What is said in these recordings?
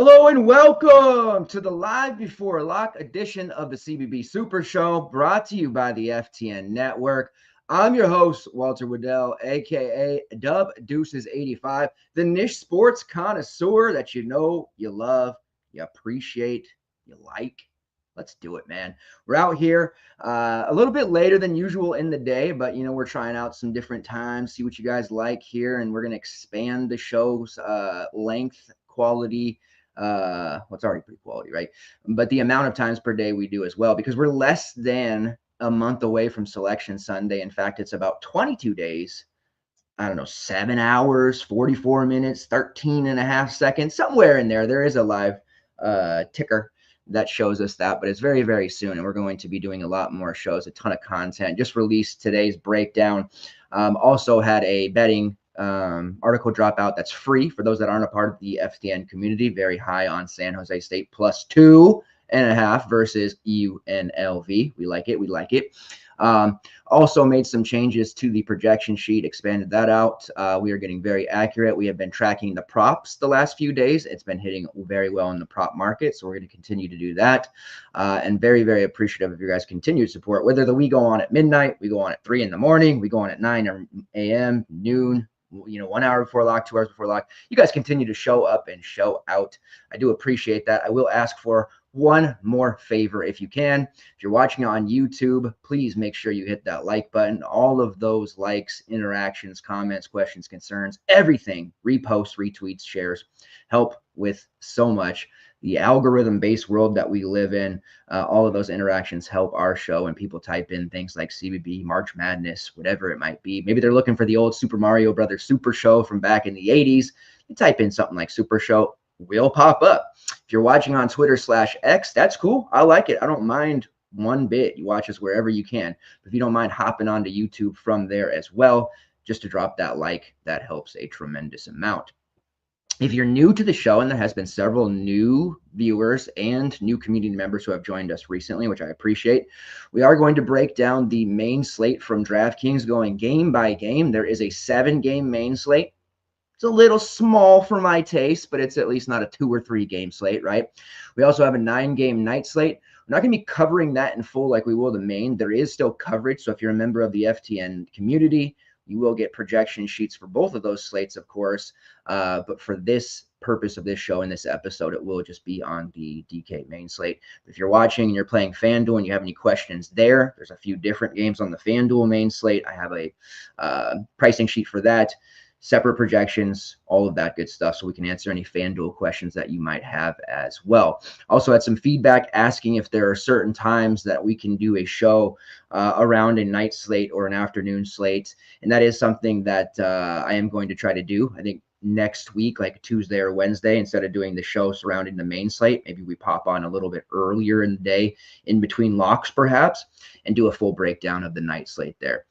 Hello and welcome to the Live Before Lock edition of the CBB Super Show, brought to you by the FTN Network. I'm your host, Walter Waddell, aka Dub Deuces 85, the niche sports connoisseur that you know, you love, you appreciate, you like. Let's do it, man. We're out here a little bit later than usual in the day, but we're trying out some different times, see what you guys like here, and we're going to expand the show's length, quality. It's already pretty quality, right? But the amount of times per day we do as well, because we're less than a month away from Selection Sunday. In fact, it's about 22 days. I don't know, 7 hours, 44 minutes, 13 and a half seconds, somewhere in there. There is a live ticker that shows us that, but it's very, very soon. And we're going to be doing a lot more shows, a ton of content. Just released today's breakdown. Also had a betting article drop out that's free for those that aren't a part of the FTN community. Very high on San Jose State plus 2.5 versus UNLV. We like it. We like it. Also made some changes to the projection sheet, expanded that out. We are getting very accurate. We have been tracking the props the last few days. It's been hitting very well in the prop market, so we're going to continue to do that. And very, very appreciative of your guys' continued support. Whether we go on at midnight, we go on at 3 in the morning, we go on at 9 a.m., noon, 1 hour before lock, 2 hours before lock. You guys continue to show up and show out. I do appreciate that. I will ask for one more favor if you can. If you're watching on YouTube, please make sure you hit that like button. All of those likes, interactions, comments, questions, concerns, everything, reposts, retweets, shares, help with so much. The algorithm-based world that we live in, all of those interactions help our show, and people type in things like CBB, March Madness, whatever it might be. Maybe they're looking for the old Super Mario Brothers Super Show from back in the 80s. You type in something like Super Show, will pop up. If you're watching on Twitter/X, that's cool. I like it. I don't mind one bit. You watch us wherever you can. If you don't mind hopping onto YouTube from there as well, just to drop that like, that helps a tremendous amount. If you're new to the show, and there has been several new viewers and new community members who have joined us recently, which I appreciate, we are going to break down the main slate from DraftKings going game by game. There is a 7-game main slate. It's a little small for my taste, but it's at least not a 2 or 3 game slate, right? We also have a 9-game night slate. We're not going to be covering that in full like we will the main. There is still coverage, so if you're a member of the FTN community, you will get projection sheets for both of those slates, of course. But for this purpose of this show and this episode, it will just be on the DK main slate. If you're watching and you're playing FanDuel and you have any questions there's a few different games on the FanDuel main slate. I have a pricing sheet for that, separate projections, all of that good stuff, so we can answer any FanDuel questions that you might have as well. Also had some feedback asking if there are certain times that we can do a show around a night slate or an afternoon slate, and that is something that I am going to try to do. I think next week, like Tuesday or Wednesday, instead of doing the show surrounding the main slate, maybe we pop on a little bit earlier in the day, in between locks perhaps, and do a full breakdown of the night slate there.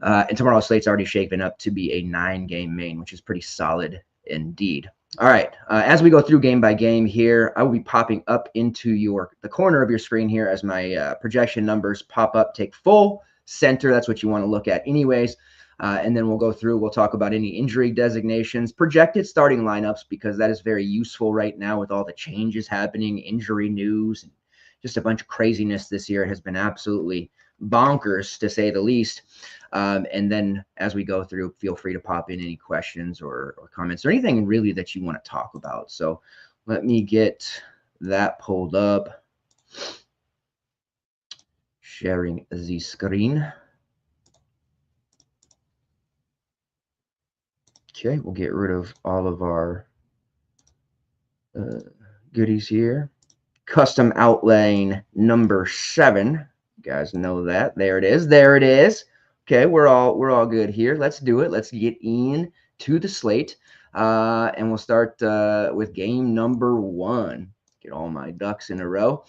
And tomorrow's slate's already shaping up to be a 9-game main, which is pretty solid indeed. All right, as we go through game by game here, I will be popping up into the corner of your screen here as my projection numbers pop up. Take full center. That's what you want to look at anyways. And then we'll go through. We'll talk about any injury designations, projected starting lineups, because that is very useful right now with all the changes happening, injury news, and just a bunch of craziness this year. It has been absolutely bonkers, to say the least. And then as we go through, feel free to pop in any questions or comments or anything really that you want to talk about. So let me get that pulled up. Sharing the screen. Okay, we'll get rid of all of our goodies here. Custom outline number 7. You guys know that. There it is. There it is. Okay, we're all good here. Let's do it. Let's get in to the slate. And we'll start with game number 1. Get all my ducks in a row,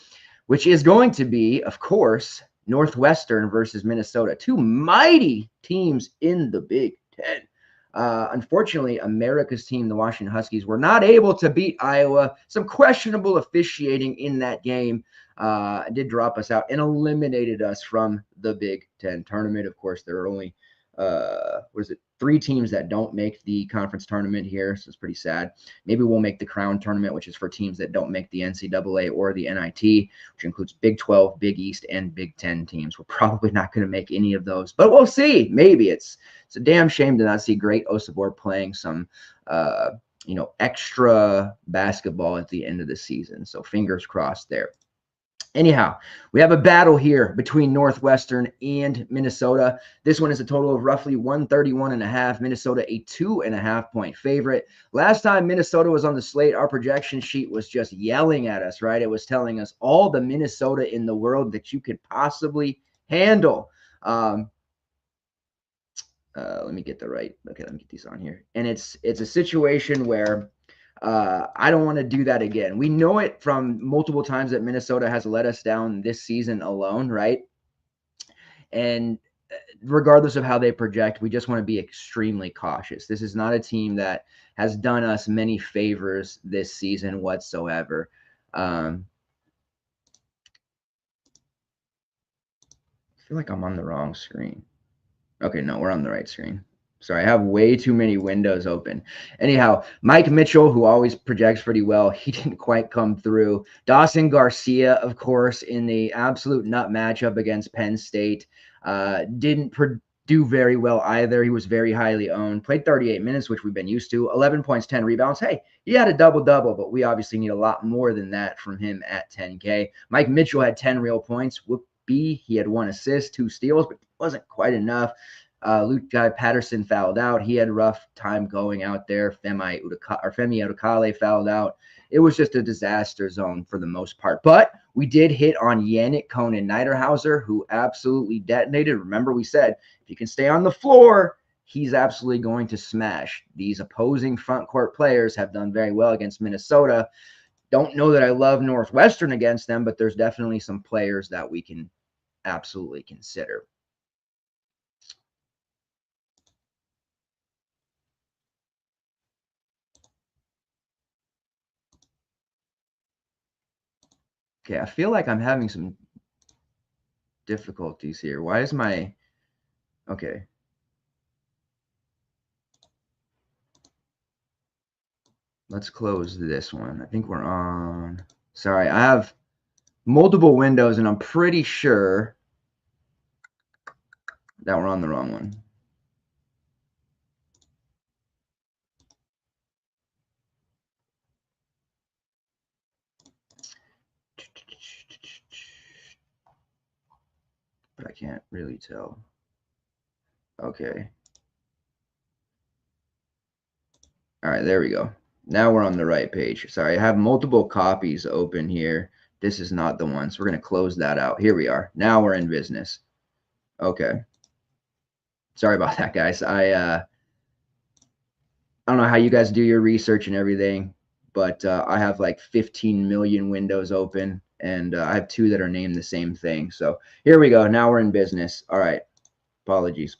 which is going to be, of course, Northwestern versus Minnesota. 2 mighty teams in the Big Ten. Unfortunately, America's team, the Washington Huskies, were not able to beat Iowa. Some questionable officiating in that game did drop us out and eliminated us from the Big Ten tournament. Of course, there are only what is it? 3 teams that don't make the conference tournament here, so it's pretty sad. Maybe we'll make the Crown tournament, which is for teams that don't make the NCAA or the NIT, which includes Big 12, Big East, and Big 10 teams. We're probably not going to make any of those, but we'll see. Maybe it's a damn shame to not see great Osibor playing some extra basketball at the end of the season. So fingers crossed there. Anyhow, we have a battle here between Northwestern and Minnesota. This one is a total of roughly 131.5. Minnesota, a 2.5-point favorite. Last time Minnesota was on the slate, our projection sheet was just yelling at us, right? It was telling us all the Minnesota in the world that you could possibly handle. Let me get the right. Okay, let me get these on here. And it's a situation where I don't want to do that again. We know it from multiple times that Minnesota has let us down this season alone, right? And regardless of how they project, we just want to be extremely cautious. This is not a team that has done us many favors this season whatsoever. I feel like I'm on the wrong screen. Okay, no, we're on the right screen. Sorry, I have way too many windows open. Anyhow, Mike Mitchell, who always projects pretty well, he didn't quite come through. Dawson Garcia, of course, in the absolute nut matchup against Penn State, didn't do very well either. He was very highly owned. Played 38 minutes, which we've been used to. 11 points, 10 rebounds. Hey, he had a double-double, but we obviously need a lot more than that from him at 10K. Mike Mitchell had 10 real points. Whoopee. He had 1 assist, 2 steals, but it wasn't quite enough. Luke Patterson fouled out. He had a rough time going out there. Femi Udokale fouled out. It was just a disaster zone for the most part. But we did hit on Yannick Conan-Niederhauser, who absolutely detonated. Remember, we said if he can stay on the floor, he's absolutely going to smash. These opposing front court players have done very well against Minnesota. Don't know that I love Northwestern against them, but there's definitely some players that we can absolutely consider. Okay, I feel like I'm having some difficulties here. Why is my... Okay. Let's close this one. I think we're on... Sorry, I have multiple windows, and I'm pretty sure that we're on the wrong one. But I can't really tell. Okay. All right, there we go. Now we're on the right page. Sorry, I have multiple copies open here. This is not the one, so we're going to close that out. Here we are. Now we're in business. Okay. Sorry about that, guys. I don't know how you guys do your research and everything, but I have like 15 million windows open, and I have 2 that are named the same thing. So here we go. Now we're in business. All right. Apologies.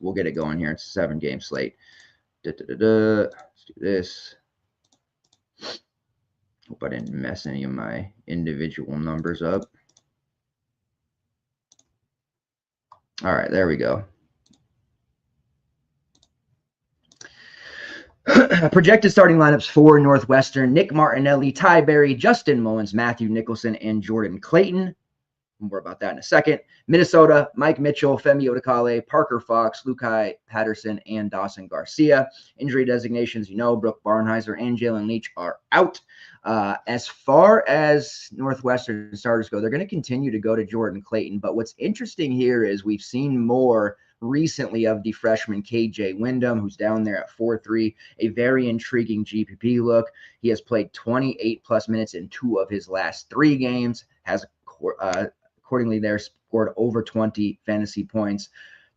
We'll get it going here. It's a 7-game slate. Let's do this. Hope I didn't mess any of my individual numbers up. All right, there we go. Projected starting lineups for Northwestern: Nick Martinelli, Ty Berry, Justin Mullins, Matthew Nicholson, and Jordan Clayton. More about that in a second. Minnesota: Mike Mitchell, Femi Udokale, Parker Fox, Lukai Patterson, and Dawson Garcia. Injury designations, Brooke Barnheiser and Jalen Leach are out. As far as Northwestern starters go, they're going to continue to go to Jordan Clayton. But what's interesting here is we've seen more recently of the freshman KJ Wyndham, who's down there at 4'3", a very intriguing GPP look. He has played 28-plus minutes in 2 of his last 3 games, has accordingly there scored over 20 fantasy points.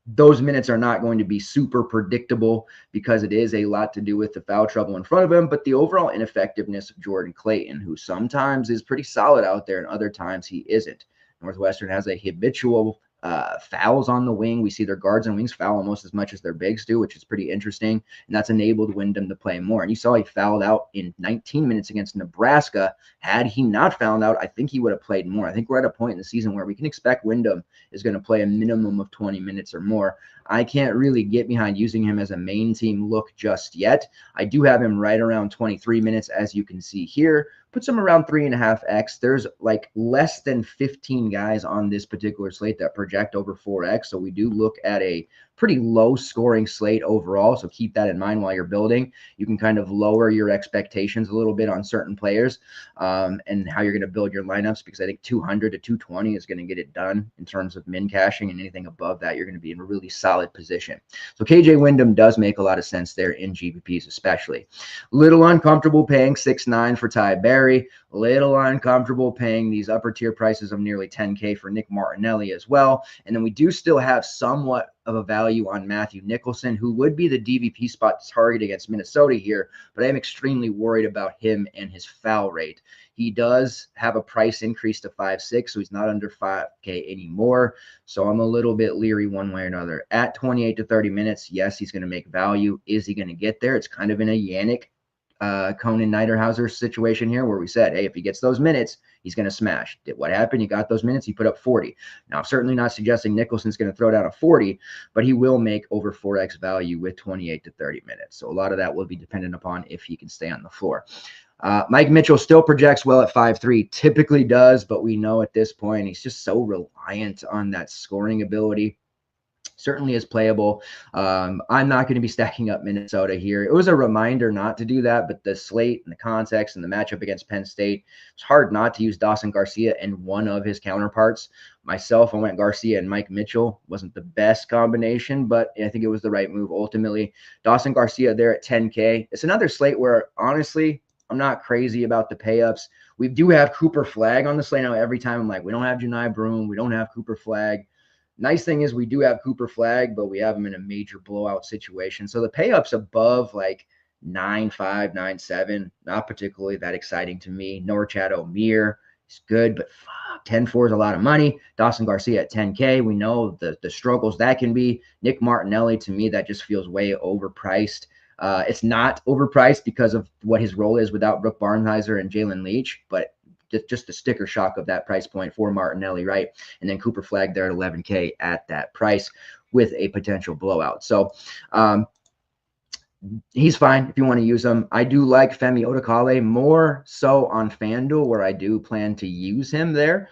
Those minutes are not going to be super predictable because it is a lot to do with the foul trouble in front of him, but the overall ineffectiveness of Jordan Clayton, who sometimes is pretty solid out there and other times he isn't. Northwestern has a habitual fouls on the wing. We see their guards and wings foul almost as much as their bigs do, which is pretty interesting. And that's enabled Wyndham to play more. And you saw he fouled out in 19 minutes against Nebraska. Had he not fouled out, I think he would have played more. I think we're at a point in the season where we can expect Wyndham is going to play a minimum of 20 minutes or more. I can't really get behind using him as a main team look just yet. I do have him right around 23 minutes, as you can see here. Puts him around 3.5x. There's like less than 15 guys on this particular slate that project over 4x. So we do look at a pretty low scoring slate overall. So keep that in mind while you're building. You can kind of lower your expectations a little bit on certain players and how you're going to build your lineups, because I think 200 to 220 is going to get it done in terms of min cashing, and anything above that, you're going to be in a really solid position. So KJ Wyndham does make a lot of sense there in GPPs, especially. Little uncomfortable paying 6.9 for Ty Berry. Little uncomfortable paying these upper tier prices of nearly 10K for Nick Martinelli as well. And then we do still have somewhat of a value on Matthew Nicholson, who would be the DVP spot target against Minnesota here, but I am extremely worried about him and his foul rate. He does have a price increase to 5.6, so he's not under 5K anymore. So I'm a little bit leery one way or another. At 28 to 30 minutes, yes, he's going to make value. Is he going to get there? It's kind of in a Yannick Conan Niederhauser situation here, where we said, hey, if he gets those minutes, he's going to smash. What happened? He got those minutes. He put up 40. Now, I'm certainly not suggesting Nicholson's going to throw down a 40, but he will make over 4x value with 28 to 30 minutes. So a lot of that will be dependent upon if he can stay on the floor. Mike Mitchell still projects well at 5.3, typically does, but we know at this point he's just so reliant on that scoring ability. Certainly is playable. I'm not going to be stacking up Minnesota here. It was a reminder not to do that, but the slate and the context and the matchup against Penn State, it's hard not to use Dawson Garcia and one of his counterparts. Myself, I went Garcia and Mike Mitchell. Wasn't the best combination, but I think it was the right move ultimately. Dawson Garcia there at 10K. It's another slate where, honestly, I'm not crazy about the pay-ups. We do have Cooper Flagg on the slate now. Every time I'm like, we don't have Janai Broom. We don't have Cooper Flagg. Nice thing is we do have Cooper Flagg, but we have him in a major blowout situation. So the pay-ups above like 9.5, 9.7, not particularly that exciting to me. Norchad O'Meara is good, but 10.4 is a lot of money. Dawson Garcia at 10K. We know the struggles that can be. Nick Martinelli, to me, that just feels way overpriced. It's not overpriced because of what his role is without Brooke Barnheiser and Jalen Leach, but just the sticker shock of that price point for Martinelli, right? And then Cooper Flagg there at 11K at that price with a potential blowout. So he's fine if you want to use him. I do like Femi Odekale more so on FanDuel, where I do plan to use him there.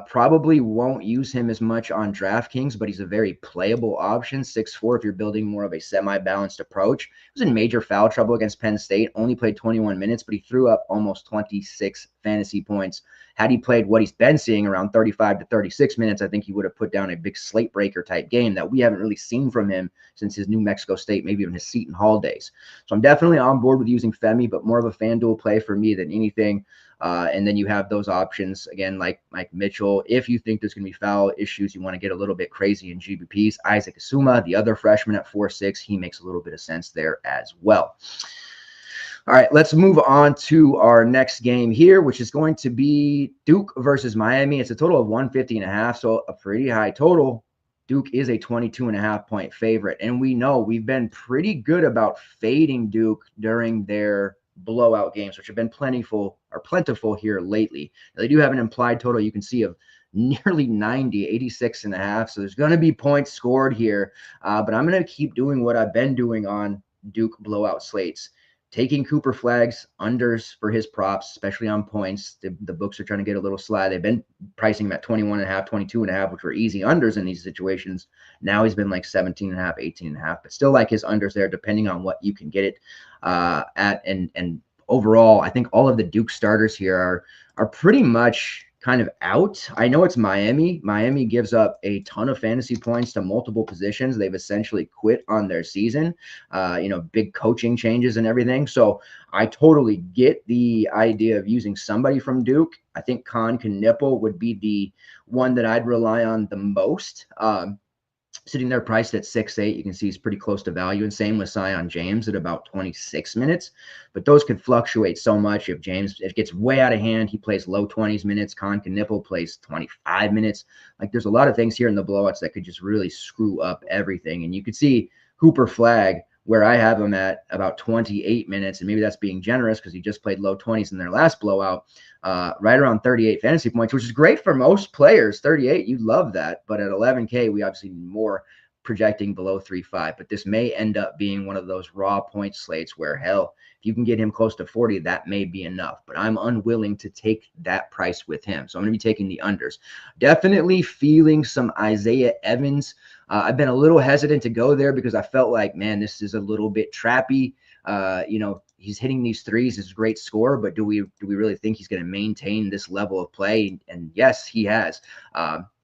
Probably won't use him as much on DraftKings, but he's a very playable option. 6'4" if you're building more of a semi-balanced approach. He was in major foul trouble against Penn State, only played 21 minutes, but he threw up almost 26 fantasy points. Had he played what he's been seeing around 35 to 36 minutes, I think he would have put down a big slate breaker type game that we haven't really seen from him since his New Mexico State, maybe even his Seton Hall days. So I'm definitely on board with using Femi, but more of a FanDuel play for me than anything. And then you have those options, again, like Mike Mitchell. If you think there's going to be foul issues, you want to get a little bit crazy in GBPs. Isaac Asuma, the other freshman at 4.6, he makes a little bit of sense there as well. All right, let's move on to our next game here, which is going to be Duke versus Miami. It's a total of 150.5, so a pretty high total. Duke is a 22.5 point favorite, and we know we've been pretty good about fading Duke during their blowout games, which have been plentiful here lately. Now, they do have an implied total you can see of nearly 90, 86.5, so there's going to be points scored here, but I'm going to keep doing what I've been doing on Duke blowout slates. Taking Cooper Flagg's unders for his props, especially on points. The books are trying to get a little sly. They've been pricing him at 21.5, 22.5, which were easy unders in these situations. Now he's been like 17.5, 18.5, but still like his unders there, depending on what you can get it at. And overall, I think all of the Duke starters here are pretty much kind of out. I know it's Miami. Miami gives up a ton of fantasy points to multiple positions. They've essentially quit on their season, big coaching changes and everything. So I totally get the idea of using somebody from Duke. I think Con Knipple would be the one that I'd rely on the most. sitting there priced at 6.8. You can see he's pretty close to value, and same with Zion James at about 26 minutes. But those can fluctuate so much. If James, it gets way out of hand, he plays low 20s minutes. Con Knipple plays 25 minutes. Like, there's a lot of things here in the blowouts that could just really screw up everything. And you could see Hooper Flag, where I have him at about 28 minutes, and maybe that's being generous because he just played low 20s in their last blowout, right around 38 fantasy points, which is great for most players. 38, you love that. But at 11K, we obviously need more, projecting below 3.5. But this may end up being one of those raw point slates where, hell, if you can get him close to 40, that may be enough. But I'm unwilling to take that price with him. So I'm going to be taking the unders. Definitely feeling some Isaiah Evans. I've been a little hesitant to go there because I felt like, man, this is a little bit trappy. He's hitting these threes. It's a great score, but do we really think he's going to maintain this level of play? And yes, he has.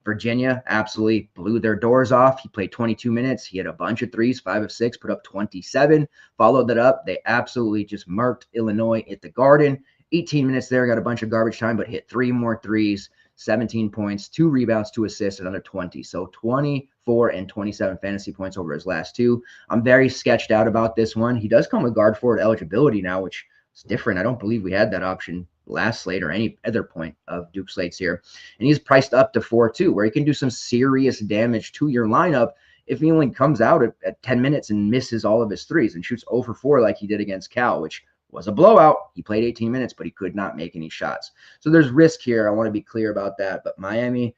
Virginia absolutely blew their doors off. He played 22 minutes. He had a bunch of threes, 5 of 6, put up 27. Followed that up. They absolutely just murked Illinois at the Garden. 18 minutes there, got a bunch of garbage time, but hit 3 more threes, 17 points, 2 rebounds, 2 assists, another 20. So 24 and 27 fantasy points over his last 2. I'm very sketched out about this one. He does come with guard forward eligibility now, which is different. I don't believe we had that option last slate or any other point of Duke slates here. And he's priced up to 4.2, where he can do some serious damage to your lineup if he only comes out at 10 minutes and misses all of his threes and shoots 0 for 4 like he did against Cal, which was a blowout. He played 18 minutes, but he could not make any shots. So there's risk here. I want to be clear about that. But Miami,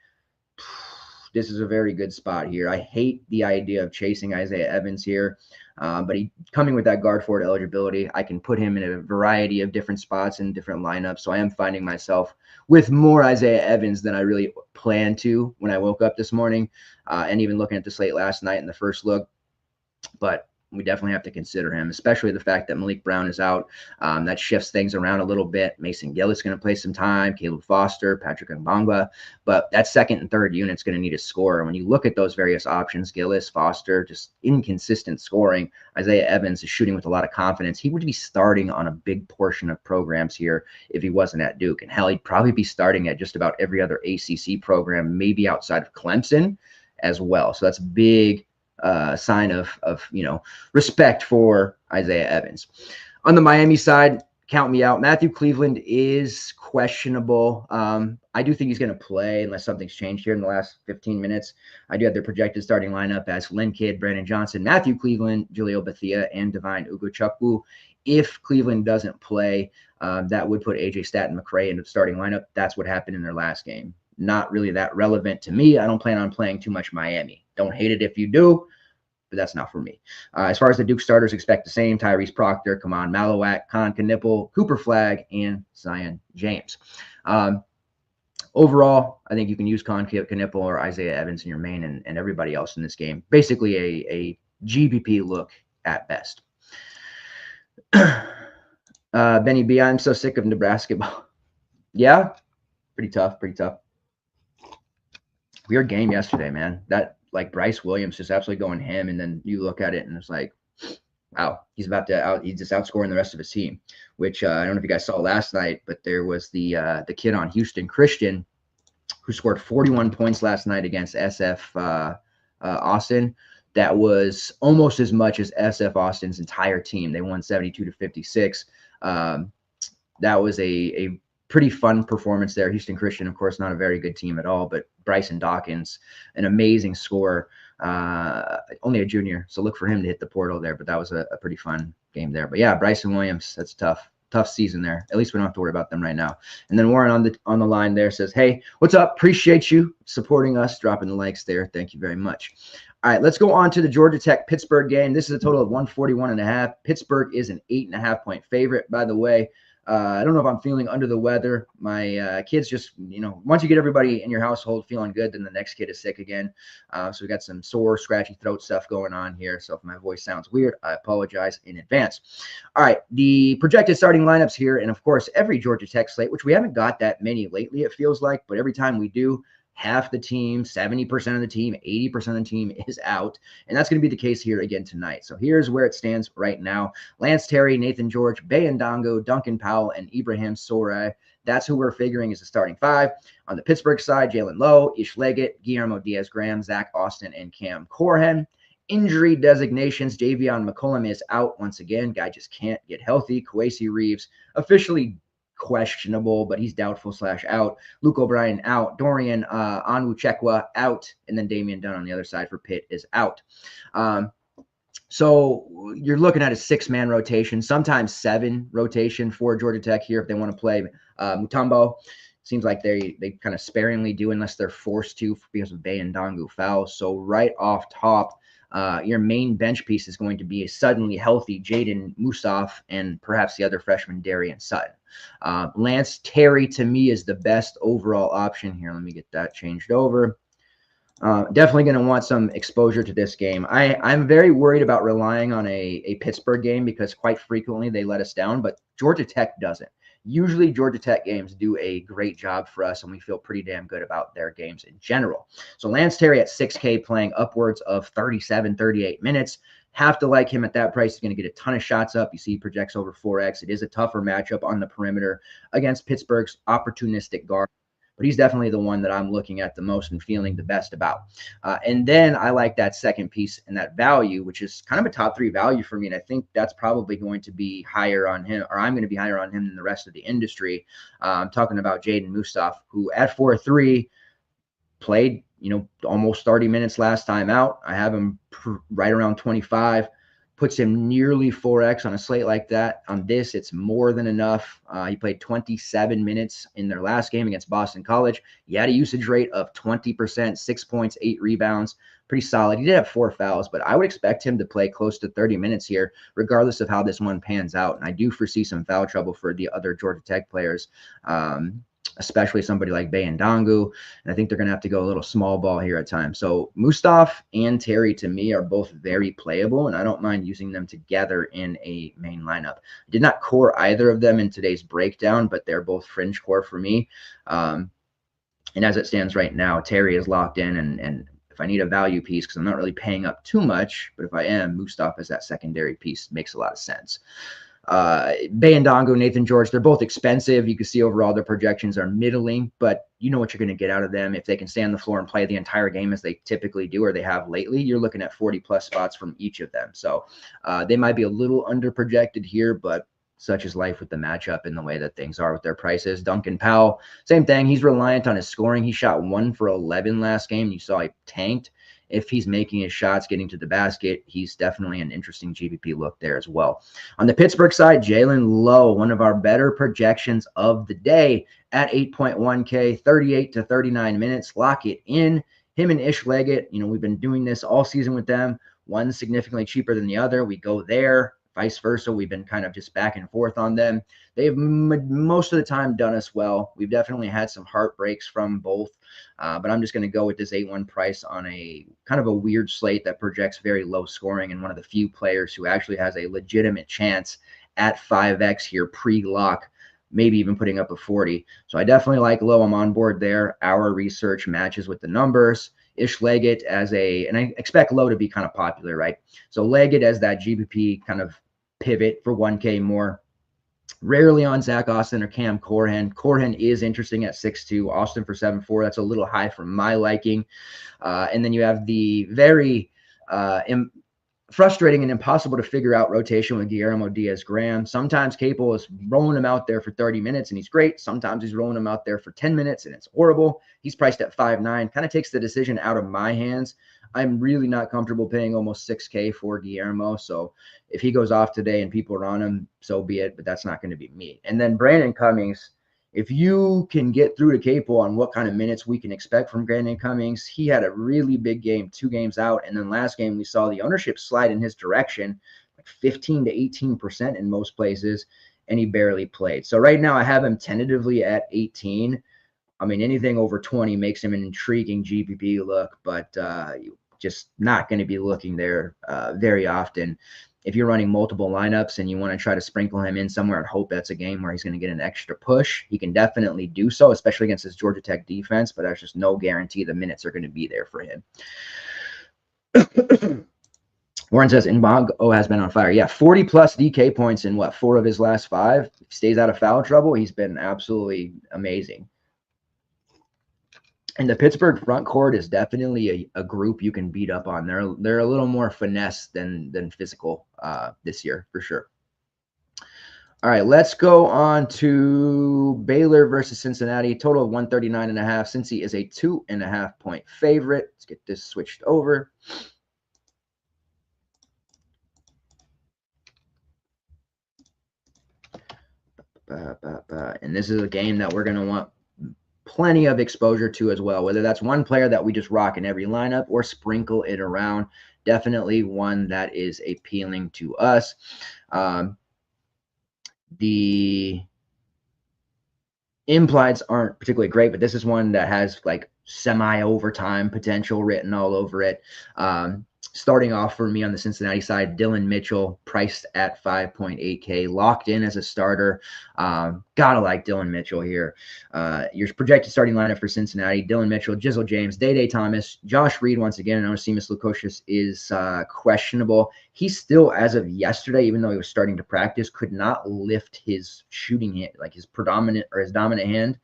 this is a very good spot here. I hate the idea of chasing Isaiah Evans here. But he coming with that guard forward eligibility, I can put him in a variety of different spots and different lineups. So I am finding myself with more Isaiah Evans than I really planned to when I woke up this morning, and even looking at the slate last night in the first look. But we definitely have to consider him, especially the fact that Malik Brown is out. That shifts things around a little bit. Mason Gillis going to play some time, Caleb Foster, Patrick Mbangwa, but that second and third unit's going to need a scorer. When you look at those various options, Gillis, Foster, just inconsistent scoring. Isaiah Evans is shooting with a lot of confidence. He would be starting on a big portion of programs here if he wasn't at Duke. And hell, he'd probably be starting at just about every other ACC program, maybe outside of Clemson as well. So that's big sign of respect for Isaiah Evans. On the Miami side, count me out. Matthew Cleveland is questionable. I do think he's going to play unless something's changed here in the last 15 minutes. I do have their projected starting lineup as Lynn Kidd, Brandon Johnson, Matthew Cleveland, Julio Bethia, and Divine Ugochukwu. If Cleveland doesn't play, that would put AJ Staten-McRae into the starting lineup. That's what happened in their last game. Not really that relevant to me. I don't plan on playing too much Miami. Don't hate it if you do, but that's not for me. As far as the Duke starters, expect the same. Tyrese Proctor, Kaman Malawak, Con Knipple, Cooper Flag, and Zion James. Overall, I think you can use Con Knipple or Isaiah Evans in your main and everybody else in this game. Basically a GPP look at best. Benny B, I'm so sick of Nebraska ball. Yeah, pretty tough. Weird game yesterday, man. That, like, Bryce Williams just absolutely going ham, and then you look at it and it's like, wow, he's just outscoring the rest of his team, which I don't know if you guys saw last night, but there was the kid on Houston Christian who scored 41 points last night against SF Austin. That was almost as much as SF Austin's entire team. They won 72-56. That was a pretty fun performance there. Houston Christian, of course, not a very good team at all, but Bryson Dawkins, an amazing scorer, only a junior, so look for him to hit the portal there, but that was a pretty fun game there. But yeah, Bryson Williams, that's tough season there. At least we don't have to worry about them right now. And then Warren on the line there says, hey, what's up? Appreciate you supporting us, dropping the likes there. Thank you very much. All right, let's go on to the Georgia Tech Pittsburgh game. This is a total of 141.5. Pittsburgh is an 8.5 point favorite, by the way. I don't know if I'm feeling under the weather. My kids just, once you get everybody in your household feeling good, then the next kid is sick again. So we got some sore, scratchy throat stuff going on here. So if my voice sounds weird, I apologize in advance. All right, the projected starting lineups here. And of course, every Georgia Tech slate, which we haven't got that many lately, it feels like, but every time we do, half the team, 70% of the team, 80% of the team is out. And that's going to be the case here again tonight. So here's where it stands right now. Lance Terry, Nathan George, Bayandongo, Duncan Powell, and Ibrahim Sore. That's who we're figuring is the starting five. On the Pittsburgh side, Jalen Lowe, Ish Leggett, Guillermo Diaz-Graham, Zach Austin, and Cam Corhen. Injury designations, Javion McCollum is out once again. Guy just can't get healthy. Kwesi Reeves officially questionable, but he's doubtful / out. Luke O'Brien out. Dorian Onwuchekwa out. And then Damian Dunn on the other side for Pitt is out. So you're looking at a 6-man rotation, sometimes 7 rotation for Georgia Tech here if they want to play Mutombo. Seems like they kind of sparingly do unless they're forced to because of Bayandongo fouls. So right off top, your main bench piece is going to be a suddenly healthy Jaden Musaf and perhaps the other freshman Darian Sutton. Lance Terry to me is the best overall option here. Let me get that changed over. Definitely going to want some exposure to this game. I'm very worried about relying on a Pittsburgh game because quite frequently they let us down, but Georgia Tech doesn't. Usually Georgia Tech games do a great job for us, and we feel pretty damn good about their games in general. So Lance Terry at 6K playing upwards of 37, 38 minutes. Have to like him at that price. He's going to get a ton of shots up. You see he projects over 4X. It is a tougher matchup on the perimeter against Pittsburgh's opportunistic guard. But he's definitely the one that I'm looking at the most and feeling the best about. And then I like that second piece and that value, which is kind of a top 3 value for me. And I think that's probably going to be higher on him, or I'm going to be higher on him than the rest of the industry. I'm talking about Jaden Musaf, who at 4-3 played, almost 30 minutes last time out. I have him right around 25. Puts him nearly 4X on a slate like that. On this, it's more than enough. He played 27 minutes in their last game against Boston College. He had a usage rate of 20%, 6 points, 8 rebounds. Pretty solid. He did have 4 fouls, but I would expect him to play close to 30 minutes here, regardless of how this one pans out. And I do foresee some foul trouble for the other Georgia Tech players, especially somebody like Bayandongo. And I think they're going to have to go a little small ball here at times. So Musaf and Terry, to me, are both very playable, and I don't mind using them together in a main lineup. I did not core either of them in today's breakdown, but they're both fringe core for me. And as it stands right now, Terry is locked in, and if I need a value piece, because I'm not really paying up too much, but if I am, Musaf as that secondary piece makes a lot of sense. Bayandongo, Nathan George, they're both expensive. You can see overall their projections are middling, but you know what you're going to get out of them. If they can stay on the floor and play the entire game as they typically do or they have lately, you're looking at 40-plus spots from each of them. So they might be a little underprojected here, but such is life with the matchup and the way that things are with their prices. Duncan Powell, same thing. He's reliant on his scoring. He shot 1 for 11 last game. You saw he tanked. If he's making his shots, getting to the basket, he's definitely an interesting GPP look there as well. On the Pittsburgh side, Jalen Lowe, one of our better projections of the day at 8.1K, 38 to 39 minutes. Lock it in. Him and Ish Leggett, we've been doing this all season with them. One significantly cheaper than the other. We go there. Vice versa, we've been kind of just back and forth on them. They've most of the time done us well. We've definitely had some heartbreaks from both, but I'm just going to go with this 8-1 price on a kind of a weird slate that projects very low scoring and one of the few players who actually has a legitimate chance at 5X here pre-lock, maybe even putting up a 40. So I definitely like Lowe. I'm on board there. Our research matches with the numbers. Ish Leggett and I expect Lowe to be kind of popular, right? So Leggett as that GPP kind of pivot for 1K more. Rarely on Zach Austin or Cam Corhen. Corhen is interesting at 6'2". Austin for 7'4". That's a little high for my liking. And then you have the very frustrating and impossible to figure out rotation with Guillermo Diaz-Graham. Sometimes Capel is rolling him out there for 30 minutes and he's great. Sometimes he's rolling him out there for 10 minutes and it's horrible. He's priced at 5'9", kind of takes the decision out of my hands. I'm really not comfortable paying almost 6K for Guillermo. So if he goes off today and people are on him, so be it, but that's not going to be me. And then Brandon Cummings, if you can get through to Capel on what kind of minutes we can expect from Brandon Cummings, he had a really big game, 2 games out. And then last game, we saw the ownership slide in his direction, like 15 to 18% in most places, and he barely played. So right now I have him tentatively at 18. I mean, anything over 20 makes him an intriguing GPP look, but just not going to be looking there very often. if you're running multiple lineups and you want to try to sprinkle him in somewhere and hope that's a game where he's going to get an extra push, he can definitely do so, especially against this Georgia Tech defense, but there's just no guarantee the minutes are going to be there for him. Warren says, Mbago has been on fire. Yeah, 40-plus DK points in, 4 of his last 5. If he stays out of foul trouble, he's been absolutely amazing. And the Pittsburgh front court is definitely a group you can beat up on. They're a little more finesse than physical this year, for sure. All right, let's go on to Baylor versus Cincinnati. Total of 139.5. Cincy is a 2.5-point favorite. Let's get this switched over. And this is a game that we're going to want plenty of exposure to as well, whether that's one player that we just rock in every lineup or sprinkle it around. Definitely one that is appealing to us. The implieds aren't particularly great, but this is one that has like semi-overtime potential written all over it. Starting off for me on the Cincinnati side, Dylan Mitchell, priced at 5.8K, locked in as a starter. Gotta like Dylan Mitchell here. Your projected starting lineup for Cincinnati: Dylan Mitchell, Jizzle James, Day Thomas, Josh Reed once again, and Onesimus Lukosius is questionable. He still, as of yesterday, even though he was starting to practice, could not lift his shooting hand, like his dominant hand,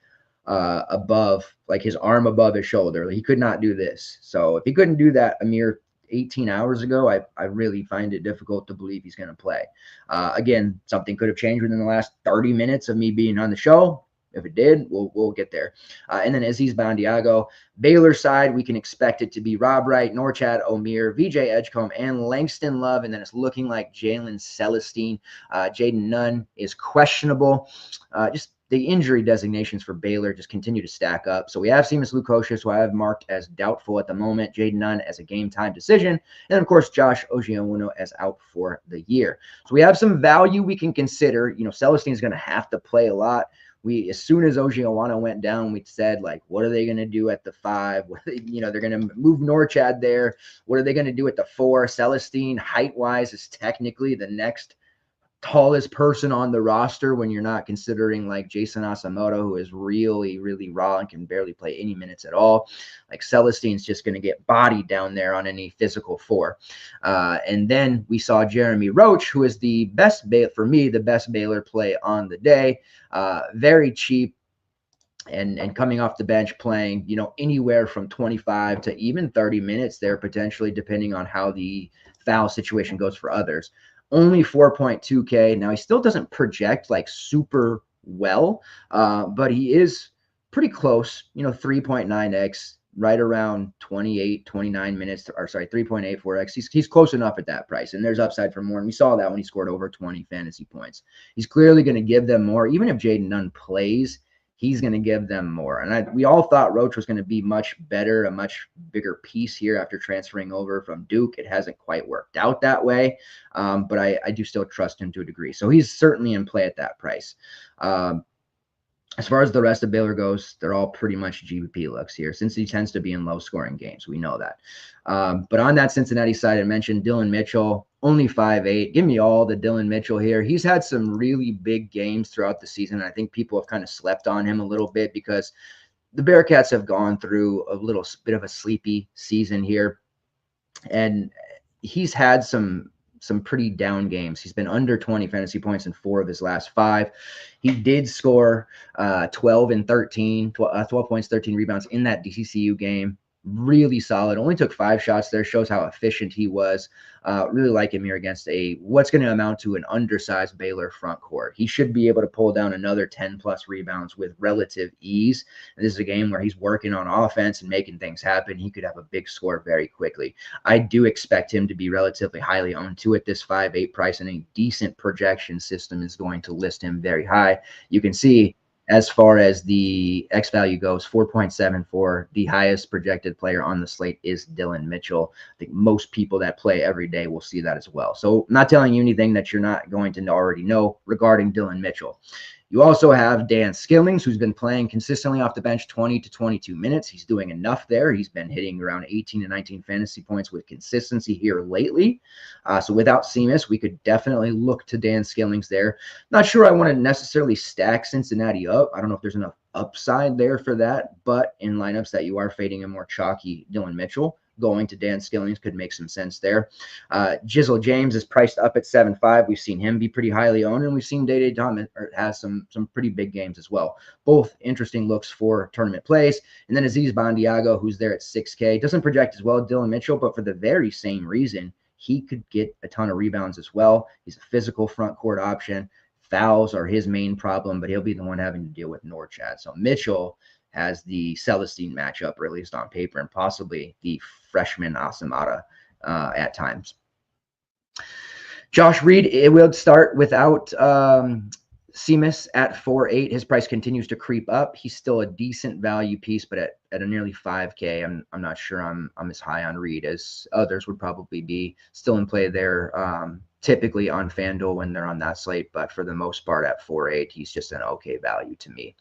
above, like his arm above his shoulder. He could not do this. So if he couldn't do that a mere 18 hours ago, I really find it difficult to believe he's going to play. Again, something could have changed within the last 30 minutes of me being on the show. If it did, we'll get there. And then Aziz Bandiago. Baylor side, we can expect it to be Rob Wright, Norchad Omier, VJ Edgecombe, and Langston Love. And then it's looking like Jalen Celestine. Jaden Nunn is questionable. Just the injury designations for Baylor just continue to stack up. So we have Seamus Lukosius, who I have marked as doubtful at the moment, Jaden Nunn as a game-time decision, and then, of course, Josh Ojiawuno as out for the year. So we have some value we can consider. You know, Celestine's going to have to play a lot. As soon as Ojiawuno went down, we said, like, what are they going to do at the 5? They're going to move Norchad there. What are they going to do at the 4? Celestine, height-wise, is technically the next tallest person on the roster when you're not considering like Jason Asamoto, who is really, really raw and can barely play any minutes at all. Like Celestine's just going to get bodied down there on any physical 4. And then we saw Jeremy Roach, who is the best Baylor play on the day. Very cheap. And coming off the bench playing, anywhere from 25 to even 30 minutes there, potentially, depending on how the foul situation goes for others. Only 4.2K. Now, he still doesn't project like super well, but he is pretty close, 3.9X, right around 28, 29 minutes, 3.84X. He's close enough at that price, and there's upside for more. And we saw that when he scored over 20 fantasy points. He's clearly going to give them more. Even if Jaden Nunn plays, he's going to give them more. And we all thought Roach was going to be much better, a much bigger piece here after transferring over from Duke. It hasn't quite worked out that way, but I do still trust him to a degree. So he's certainly in play at that price. As far as the rest of Baylor goes, they're all pretty much GPP looks here, since he tends to be in low-scoring games. We know that. But on that Cincinnati side, I mentioned Dylan Mitchell, only 5'8". Give me all the Dylan Mitchell here. He's had some really big games throughout the season. I think people have kind of slept on him a little bit because the Bearcats have gone through a little bit of a sleepy season here. And he's had some pretty down games. He's been under 20 fantasy points in 4 of his last 5. He did score 12 points, 13 rebounds in that DCCU game. Really solid. Only took 5 shots there. Shows how efficient he was. Really like him here against what's going to amount to an undersized Baylor front court. He should be able to pull down another 10-plus rebounds with relative ease. And this is a game where he's working on offense and making things happen. He could have a big score very quickly. I do expect him to be relatively highly owned too at this 5'8" price, and a decent projection system is going to list him very high. You can see, as far as the X value goes, 4.74. The highest projected player on the slate is Dylan Mitchell. I think most people that play every day will see that as well. So I'm not telling you anything that you're not going to already know regarding Dylan Mitchell. You also have Dan Skillings, who's been playing consistently off the bench 20 to 22 minutes. He's doing enough there. He's been hitting around 18 to 19 fantasy points with consistency here lately. So without Seamus, we could definitely look to Dan Skillings there. Not sure I want to necessarily stack Cincinnati up. I don't know if there's enough upside there for that, but in lineups that you are fading a more chalky Dylan Mitchell, going to Dan Skillings could make some sense there. Jizzle James is priced up at 7.5. We've seen him be pretty highly owned, and we've seen Day Thomas has some pretty big games as well. Both interesting looks for tournament plays. And then Aziz Bandiago, who's there at 6K. Doesn't project as well as Dylan Mitchell, but for the very same reason, he could get a ton of rebounds as well. He's a physical front court option. Fouls are his main problem, but he'll be the one having to deal with Norchad. So Mitchell has the Celestine matchup, or at least on paper, and possibly the freshman Asamada at times. Josh Reed, it will start without Seamus at 4.8. His price continues to creep up. He's still a decent value piece, but at a nearly 5K, I'm not sure I'm as high on Reed as others would probably be. Still in play there, typically on FanDuel when they're on that slate, but for the most part at 4.8, he's just an okay value to me.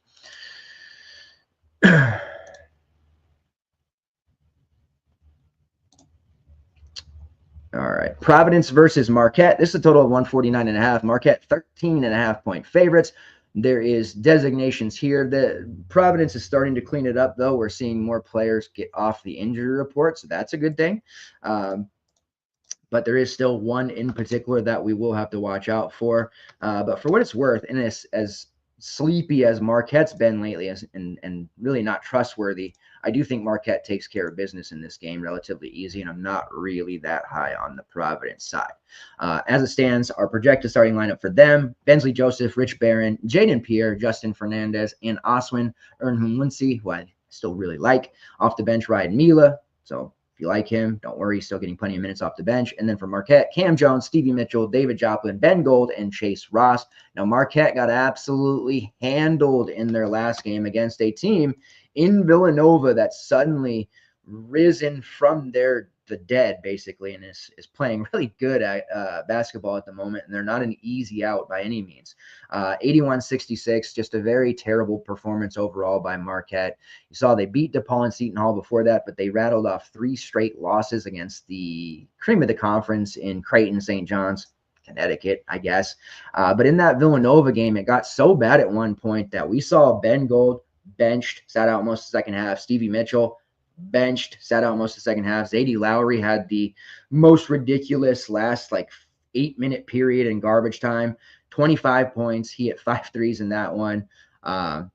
All right. Providence versus Marquette. This is a total of 149.5. Marquette 13.5 point favorites. There is designations here. The Providence is starting to clean it up, though. We're seeing more players get off the injury report, so that's a good thing. But there is still one in particular that we will have to watch out for. But for what it's worth, and as sleepy as Marquette's been lately and really not trustworthy, I do think Marquette takes care of business in this game relatively easy, and I'm not really that high on the Providence side. As it stands, our projected starting lineup for them: Bensley Joseph, Rich Barron, Jaden Pierre, Justin Fernandez, and Oswin Ernhunwinsi, who I still really like. Off the bench, Ryan Mila. So if you like him, don't worry, he's still getting plenty of minutes off the bench. And then for Marquette, Cam Jones, Stevie Mitchell, David Joplin, Ben Gold, and Chase Ross. Now, Marquette got absolutely handled in their last game against a team in Villanova that's suddenly risen from the dead, basically, and is playing really good at basketball at the moment, and they're not an easy out by any means. 81-66, just a very terrible performance overall by Marquette. You saw they beat DePaul and Seton Hall before that, but they rattled off 3 straight losses against the cream of the conference in Creighton, St. John's, Connecticut, I guess. But in that Villanova game, it got so bad at one point that we saw Ben Gold benched, sat out most of the second half. Stevie Mitchell benched, sat out most of the second half. Zadie Lowry had the most ridiculous last 8-minute period in garbage time. 25 points. He hit 5 threes in that one.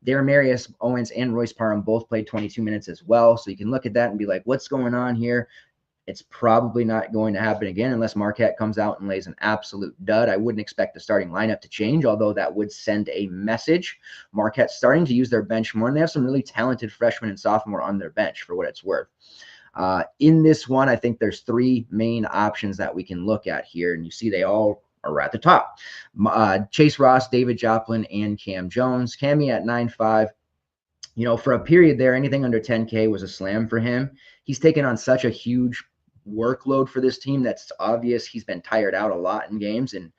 Marius Owens and Royce Parham both played 22 minutes as well. So you can look at that and be like, what's going on here? It's probably not going to happen again unless Marquette comes out and lays an absolute dud. I wouldn't expect the starting lineup to change, although that would send a message. Marquette's starting to use their bench more, and they have some really talented freshmen and sophomore on their bench for what it's worth. In this one, I think there's 3 main options that we can look at here, and you see they all are at the top. Chase Ross, David Joplin, and Cam Jones. Cammy at 9.5. You know, for a period there, anything under 10K was a slam for him. He's taken on such a huge workload for this team that's obvious. He's been tired out a lot in games, and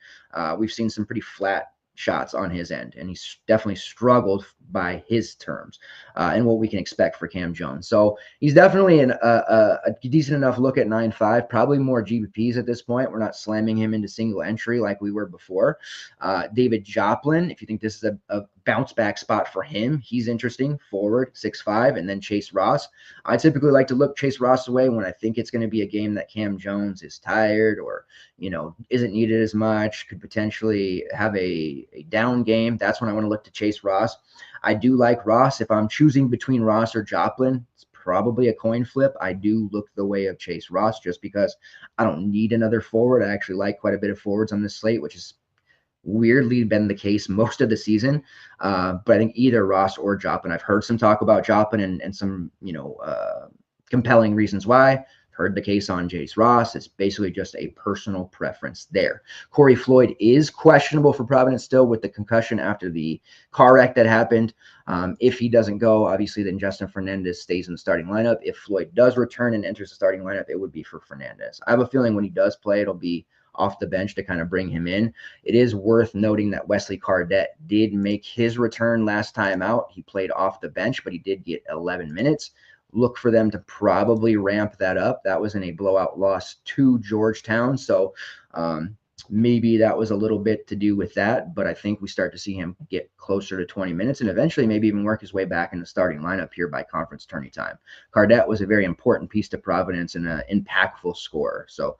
we've seen some pretty flat shots on his end, and he's definitely struggled by his terms and what we can expect for Cam Jones. So he's definitely a decent enough look at 9.5, probably more GPPs at this point. We're not slamming him into single entry like we were before. David Joplin, if you think this is a bounce back spot for him, he's interesting. Forward, 6'5", and then Chase Ross. I typically like to look Chase Ross away when I think it's going to be a game that Cam Jones is tired or, isn't needed as much, could potentially have a down game. That's when I want to look to Chase Ross. I do like Ross. If I'm choosing between Ross or Joplin, it's probably a coin flip. I do look the way of Chase Ross just because I don't need another forward. I actually like quite a bit of forwards on this slate, which is weirdly been the case most of the season. But I think either Ross or Joplin. I've heard some talk about Joplin and some, compelling reasons why. Heard the case on Chase Ross. It's basically just a personal preference there. Corey Floyd is questionable for Providence still with the concussion after the car wreck that happened. If he doesn't go, obviously, then Justin Fernandez stays in the starting lineup. If Floyd does return and enters the starting lineup, it would be for Fernandez. I have a feeling when he does play, it'll be off the bench to kind of bring him in. It is worth noting that Wesley Cardette did make his return last time out. He played off the bench, but he did get 11 minutes. Look for them to probably ramp that up. That was in a blowout loss to Georgetown. So maybe that was a little bit to do with that, but I think we start to see him get closer to 20 minutes and eventually maybe even work his way back in the starting lineup here by conference tourney time. Cardette was a very important piece to Providence and an impactful scorer. So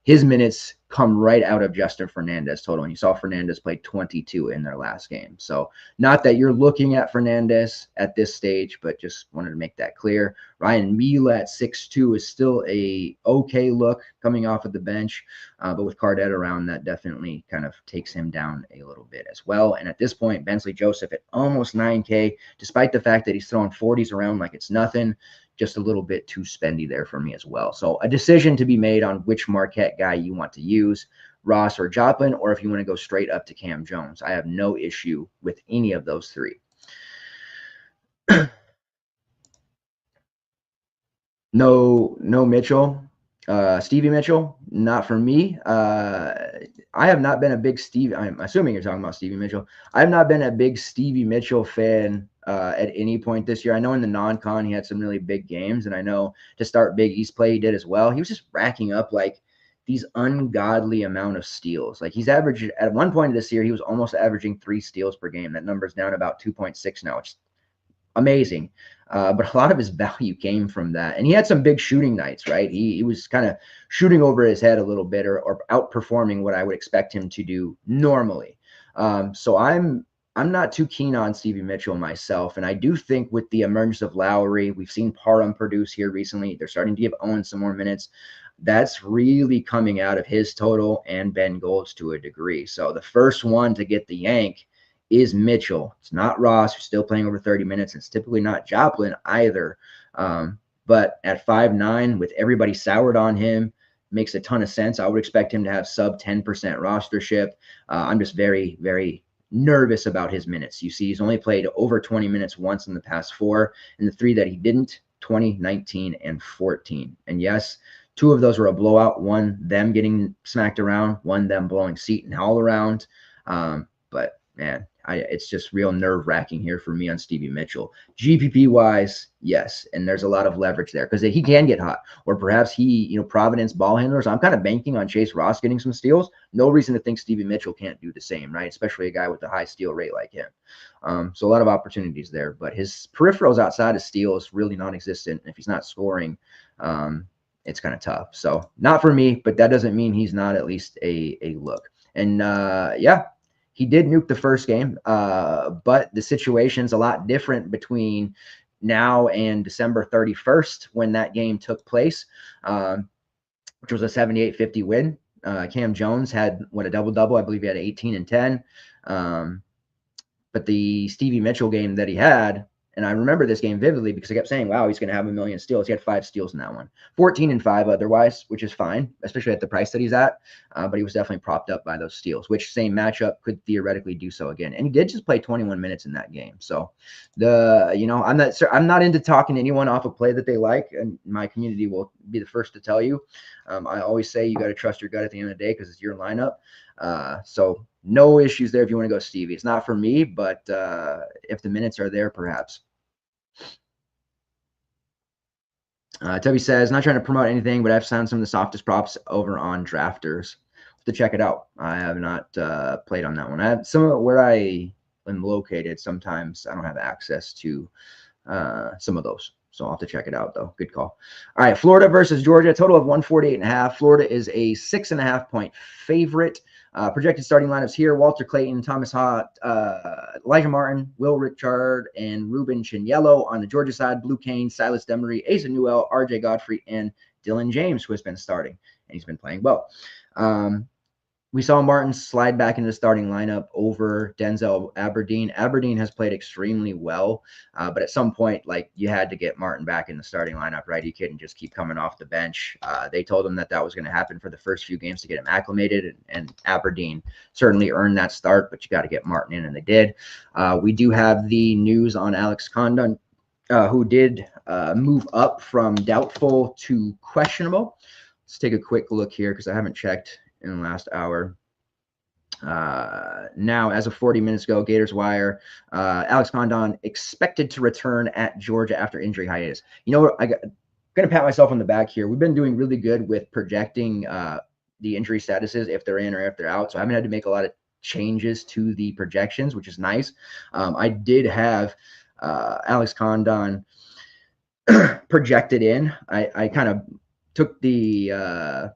his minutes come right out of Justin Fernandez total. And you saw Fernandez play 22 in their last game. So not that you're looking at Fernandez at this stage, but just wanted to make that clear. Ryan Mila at 6'2" is still a okay look coming off of the bench. But with Cardette around, that definitely kind of takes him down a little bit as well. And at this point, Bensley Joseph at almost 9K, despite the fact that he's throwing 40s around like it's nothing. Just a little bit too spendy there for me as well. So a decision to be made on which Marquette guy you want to use, Ross or Joplin, or if you want to go straight up to Cam Jones. I have no issue with any of those three. No Mitchell. Stevie Mitchell, not for me. I have not been a big Stevie. I'm assuming you're talking about Stevie Mitchell. I've not been a big Stevie Mitchell fan at any point this year. I know in the non-con he had some really big games, and I know to start Big East play he did as well. He was just racking up like these ungodly amount of steals. Like he's averaged at one point this year, he was almost averaging 3 steals per game. That number's down about 2.6 now, which is amazing. But a lot of his value came from that. And he had some big shooting nights, right? He was kind of shooting over his head a little bit or outperforming what I would expect him to do normally. So I'm not too keen on Stevie Mitchell myself. And I do think with the emergence of Lowry, we've seen Parham produce here recently. They're starting to give Owen some more minutes. That's really coming out of his total and Ben Gold's to a degree. So the first one to get the yank is Mitchell. It's not Ross, who's still playing over 30 minutes. It's typically not Joplin either. But at 5'9", with everybody soured on him, makes a ton of sense. I would expect him to have sub 10% rostership. I'm just very, very nervous about his minutes. You see, he's only played over 20 minutes once in the past 4, and the 3 that he didn't, 20, 19, and 14. And yes, 2 of those were a blowout. One, them getting smacked around. One, them blowing Seton Hall around. But man, it's just real nerve-wracking here for me on Stevie Mitchell. GPP-wise, yes, and there's a lot of leverage there because he can get hot. Or perhaps he, Providence ball handlers. I'm kind of banking on Chase Ross getting some steals. No reason to think Stevie Mitchell can't do the same, right? Especially a guy with a high steal rate like him. So a lot of opportunities there. But his peripherals outside of steal is really non-existent. If he's not scoring, it's kind of tough. So not for me, but that doesn't mean he's not at least a look. And yeah, he did nuke the first game, but the situation's a lot different between now and December 31st when that game took place, which was a 78-50 win. Cam Jones had, a double-double? I believe he had 18 and 10. But the Stevie Mitchell game that he had, and I remember this game vividly because I kept saying, wow, he's going to have 1 million steals. He had 5 steals in that one. 14 and 5 otherwise, which is fine, especially at the price that he's at. But he was definitely propped up by those steals, which same matchup could theoretically do so again. And he did just play 21 minutes in that game. So I'm not into talking to anyone off a play that they like, and my community will be the first to tell you. I always say you got to trust your gut at the end of the day because it's your lineup. So no issues there if you want to go Stevie. It's not for me, but if the minutes are there, perhaps. Tubby says, not trying to promote anything, but I've found some of the softest props over on Drafters. To check it out. I have not played on that one. I have some of where I am located. Sometimes I don't have access to some of those. So I'll have to check it out, though. Good call. All right, Florida versus Georgia, total of 148.5. Florida is a 6.5-point favorite. Projected starting lineups here: Walter Clayton, Thomas Hott, Elijah Martin, Will Richard, and Ruben Chinyello. On the Georgia side, Blue Kane, Silas Demery, Asa Newell, RJ Godfrey, and Dylan James, who has been starting, and he's been playing well. We saw Martin slide back into the starting lineup over Denzel Aberdeen. Aberdeen has played extremely well, but at some point, you had to get Martin back in the starting lineup, right? He couldn't just keep coming off the bench. They told him that was going to happen for the first few games to get him acclimated, and Aberdeen certainly earned that start, but you got to get Martin in, and they did. We do have the news on Alex Condon, who did move up from doubtful to questionable. Let's take a quick look here because I haven't checked in the last hour. Now, as of 40 minutes ago, Gators Wire, Alex Condon expected to return at Georgia after injury hiatus. You know what? I'm going to pat myself on the back here. We've been doing really good with projecting the injury statuses, if they're in or if they're out. So I haven't had to make a lot of changes to the projections, which is nice. I did have Alex Condon projected in. I kind of took the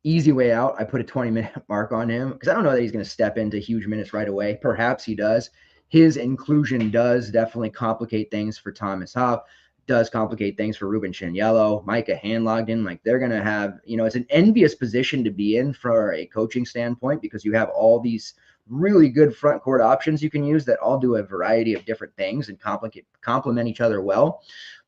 easy way out. I put a 20-minute mark on him because I don't know that he's going to step into huge minutes right away. Perhaps he does. His inclusion does definitely complicate things for Thomas Hopp, does complicate things for Ruben Chinyello, Micah Handlogden. Like, they're going to have, it's an envious position to be in for a coaching standpoint because you have all these really good front court options you can use that all do a variety of different things and complement each other well.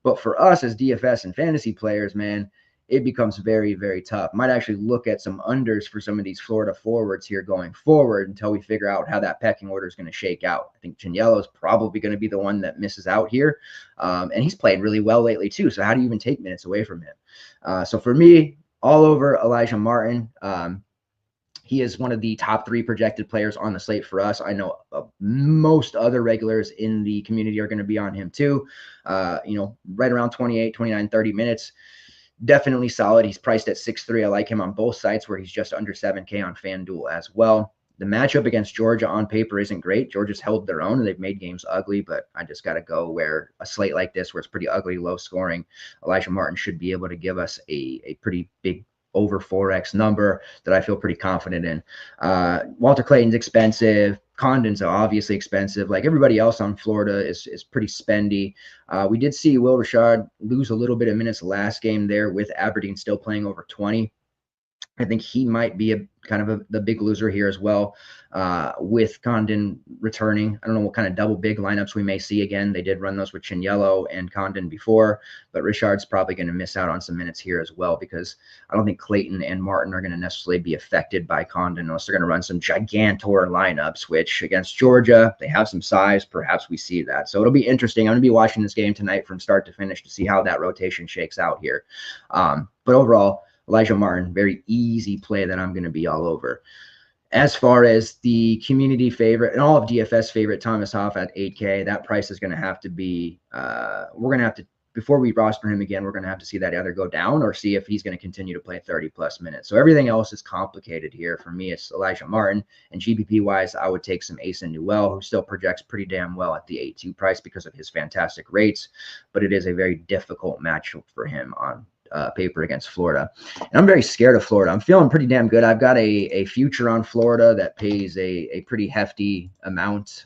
But for us as DFS and fantasy players, man, it becomes very, very tough. Might actually look at some unders for some of these Florida forwards here going forward until we figure out how that pecking order is going to shake out. I think Chinyello is probably going to be the one that misses out here. And he's played really well lately too. So how do you even take minutes away from him? So for me, all over Elijah Martin. He is one of the top 3 projected players on the slate for us. I know most other regulars in the community are going to be on him too. Right around 28, 29, 30 minutes. Definitely solid. He's priced at 6.3. I like him on both sites where he's just under 7K on FanDuel as well. The matchup against Georgia on paper isn't great. Georgia's held their own and they've made games ugly, but I just got to go where a slate like this, where it's pretty ugly, low scoring, Elijah Martin should be able to give us a pretty big over 4X number that I feel pretty confident in. Walter Clayton's expensive. Condon's obviously expensive. Like everybody else on Florida is pretty spendy. We did see Will Rashad lose a little bit of minutes last game there with Aberdeen still playing over 20. I think he might be the big loser here as well, with Condon returning. I don't know what kind of double big lineups we may see again. They did run those with Chinyello and Condon before, but Richard's probably going to miss out on some minutes here as well because I don't think Clayton and Martin are going to necessarily be affected by Condon unless they're going to run some gigantor lineups, which against Georgia, they have some size. Perhaps we see that. So it'll be interesting. I'm going to be watching this game tonight from start to finish to see how that rotation shakes out here. But overall, Elijah Martin, very easy play that I'm going to be all over. As far as the community favorite and all of DFS favorite, Thomas Hoff at 8K, that price is going to have to be, we're going to have to, before we roster him again, we're going to have to see that either go down or see if he's going to continue to play 30-plus minutes. So everything else is complicated here. For me, it's Elijah Martin. And GPP-wise, I would take some Asa Newell, who still projects pretty damn well at the 8.2 price because of his fantastic rates. But it is a very difficult matchup for him on paper against Florida. And I'm very scared of Florida. I'm feeling pretty damn good. I've got a future on Florida that pays a pretty hefty amount.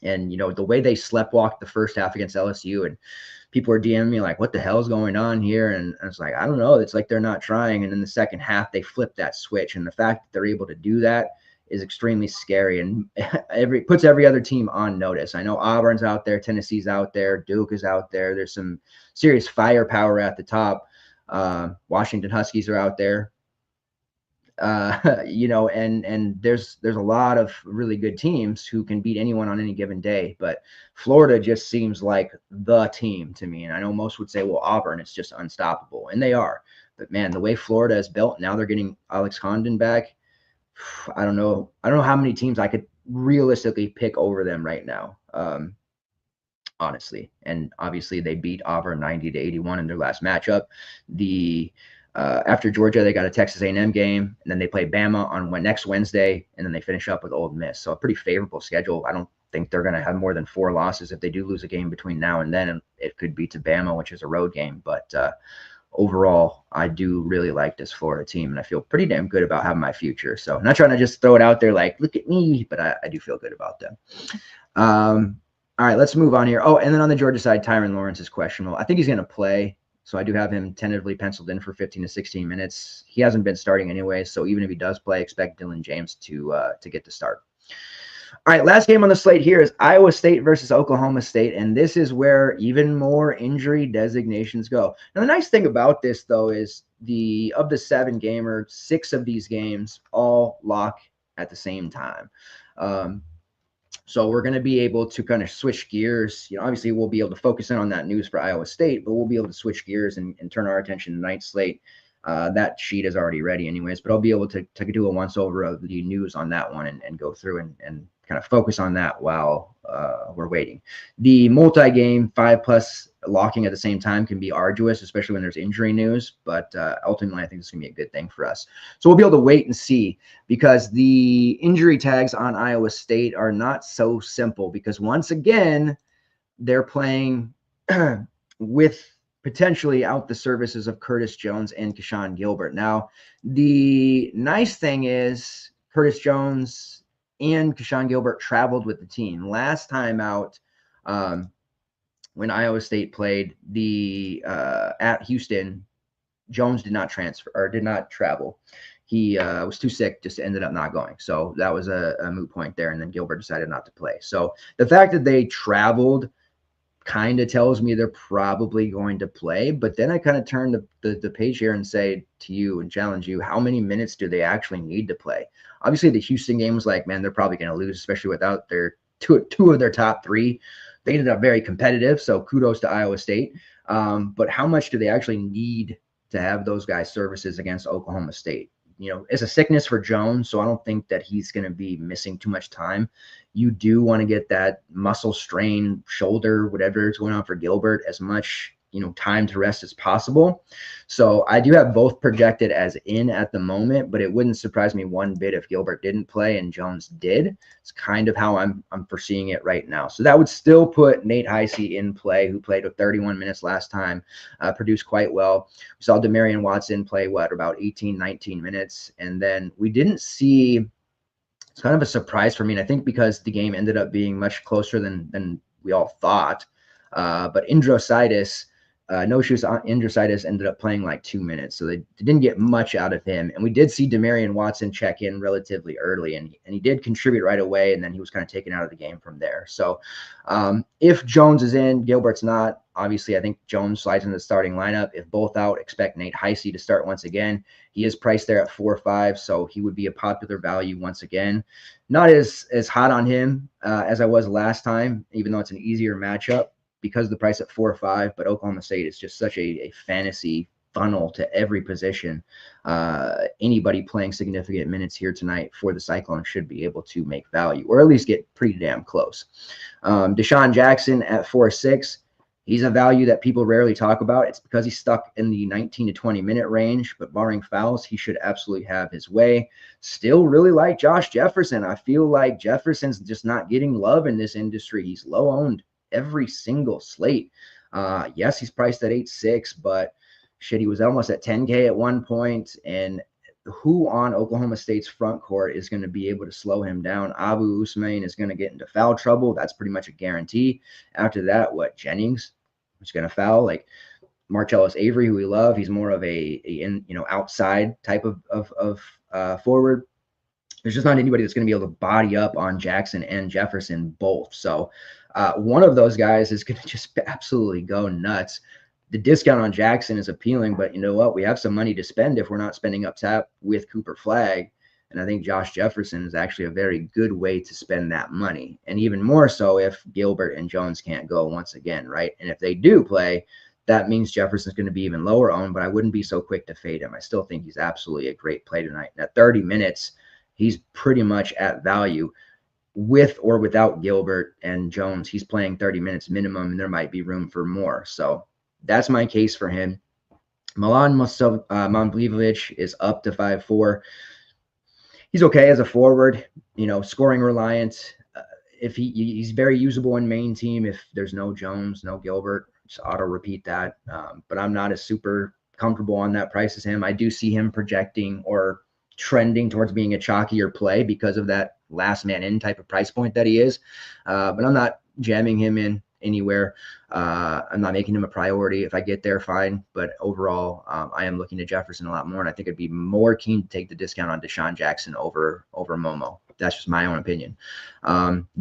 And, the way they sleptwalked the first half against LSU, and people are DMing me like, what the hell is going on here? And I was like, I don't know. It's like they're not trying. And in the second half, they flipped that switch. And the fact that they're able to do that is extremely scary and puts every other team on notice. I know Auburn's out there, Tennessee's out there, Duke is out there. There's some serious firepower at the top. Washington Huskies are out there. And there's a lot of really good teams who can beat anyone on any given day. But Florida just seems like the team to me. And I know most would say, well, Auburn, it's just unstoppable. And they are. But, man, the way Florida is built, now they're getting Alex Condon back. I don't know how many teams I could realistically pick over them right now, honestly. And obviously they beat Auburn 90-81 in their last matchup. After Georgia, they got a Texas A&M game, and then they play Bama on next Wednesday, and then they finish up with Ole Miss. So a pretty favorable schedule. I don't think they're going to have more than 4 losses. If they do lose a game between now and then, and it could be to Bama, which is a road game. But overall, I do really like this Florida team, and I feel pretty damn good about having my future. So I'm not trying to just throw it out there like, look at me, but I do feel good about them. All right, let's move on here. Oh, and then on the Georgia side, Tyron Lawrence is questionable. I think he's going to play, so I do have him tentatively penciled in for 15 to 16 minutes. He hasn't been starting anyway, so even if he does play, expect Dylan James to get the start. All right, last game on the slate here is Iowa State versus Oklahoma State, and this is where even more injury designations go. Now, the nice thing about this, though, is of the 7 gamer, 6 of these games all lock at the same time. So we're going to be able to kind of switch gears. Obviously, we'll be able to focus in on that news for Iowa State, but we'll be able to switch gears and turn our attention to night slate That sheet is already ready anyways, but I'll be able to do a once over of the news on that one and go through and kind of focus on that while we're waiting. The multi-game 5+ locking at the same time can be arduous, especially when there's injury news, but ultimately I think it's going to be a good thing for us. So we'll be able to wait and see, because the injury tags on Iowa State are not so simple, because once again, they're playing with potentially out the services of Curtis Jones and Keshawn Gilbert. Now, the nice thing is Curtis Jones and Keshawn Gilbert traveled with the team. Last time out, when Iowa State played at Houston, Jones did not travel. He was too sick, just ended up not going. So that was a moot point there, and then Gilbert decided not to play. So the fact that they traveled kind of tells me they're probably going to play. But then I kind of turn the page here and say to you and challenge you, how many minutes do they actually need to play? Obviously, the Houston game was like, man, they're probably going to lose, especially without their two of their top three. They ended up very competitive, so kudos to Iowa State. But how much do they actually need to have those guys' services against Oklahoma State? You know, it's a sickness for Jones, so I don't think that he's going to be missing too much time. You do want to get that muscle strain, shoulder, whatever is going on for Gilbert, as much, time to rest as possible. So I do have both projected as in at the moment, but it wouldn't surprise me one bit if Gilbert didn't play and Jones did. It's kind of how I'm foreseeing it right now. So that would still put Nate Heisey in play, who played with 31 minutes last time, produced quite well. We saw Demarion Watson play, about 18, 19 minutes. And then we didn't see, it's kind of a surprise for me, and I think because the game ended up being much closer than we all thought. But Indrositis, Indrositis ended up playing like 2 minutes, so they didn't get much out of him. And we did see Demarion Watson check in relatively early, and he did contribute right away, and then he was kind of taken out of the game from there. So if Jones is in, Gilbert's not, obviously I think Jones slides into the starting lineup. If both out, expect Nate Heisey to start once again. He is priced there at 4.5, so he would be a popular value once again. Not as hot on him as I was last time, even though it's an easier matchup, because of the price at 4.5, but Oklahoma State is just such a fantasy funnel to every position. Anybody playing significant minutes here tonight for the Cyclones should be able to make value, or at least get pretty damn close. Deshaun Jackson at 4.6. He's a value that people rarely talk about. It's because he's stuck in the 19 to 20 minute range, but barring fouls, he should absolutely have his way. Still really like Josh Jefferson. I feel like Jefferson's just not getting love in this industry. He's low owned every single slate. Yes, he's priced at 8.6, but shit, he was almost at 10K at one point. And who on Oklahoma State's front court is going to be able to slow him down? Abu Usman is going to get into foul trouble. That's pretty much a guarantee. After that, Jennings is going to foul. Like Marcellus Avery, who we love, he's more of a outside type of forward. There's just not anybody that's going to be able to body up on Jackson and Jefferson both. So one of those guys is going to just absolutely go nuts. The discount on Jackson is appealing, but you know what? We have some money to spend if we're not spending up top with Cooper Flagg. And I think Josh Jefferson is actually a very good way to spend that money. And even more so if Gilbert and Jones can't go once again, right? And if they do play, that means Jefferson's going to be even lower owned, but I wouldn't be so quick to fade him. I still think he's absolutely a great play tonight. And at 30 minutes, he's pretty much at value. With or without Gilbert and Jones, he's playing 30 minutes minimum, and there might be room for more. So that's my case for him. Milan Momcilovic is up to 5.4. He's okay as a forward, scoring reliant. If he's very usable in main team, if there's no Jones, no Gilbert, just auto repeat that. But I'm not as super comfortable on that price as him. I do see him projecting or trending towards being a chalkier play because of that last man in type of price point that he is. But I'm not jamming him in anywhere. I'm not making him a priority. If I get there, fine. But overall, I am looking at Jefferson a lot more, and I think I'd be more keen to take the discount on Deshaun Jackson over Momo. That's just my own opinion.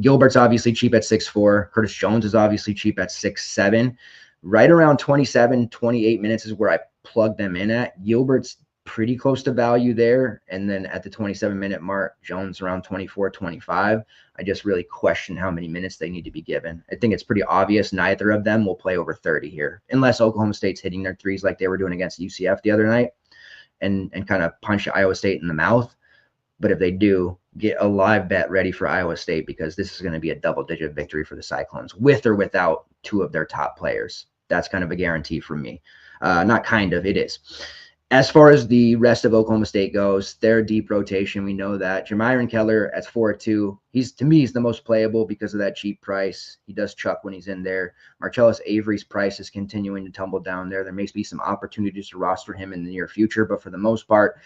Gilbert's obviously cheap at 6.4. Curtis Jones is obviously cheap at 6.7. Right around 27, 28 minutes is where I plug them in at. Gilbert's pretty close to value there. And then at the 27-minute mark, Jones around 24, 25. I just really question how many minutes they need to be given. I think it's pretty obvious neither of them will play over 30 here, unless Oklahoma State's hitting their threes like they were doing against UCF the other night. and kind of punch Iowa State in the mouth. But if they do, get a live bet ready for Iowa State, because this is going to be a double-digit victory for the Cyclones, with or without two of their top players. That's kind of a guarantee from me. Not kind of, it is. As far as the rest of Oklahoma State goes, their deep rotation, we know that. Jamyron Keller at 4-2. To me, he's the most playable because of that cheap price. He does chuck when he's in there. Marcellus Avery's price is continuing to tumble down there. There may be some opportunities to roster him in the near future, but for the most part,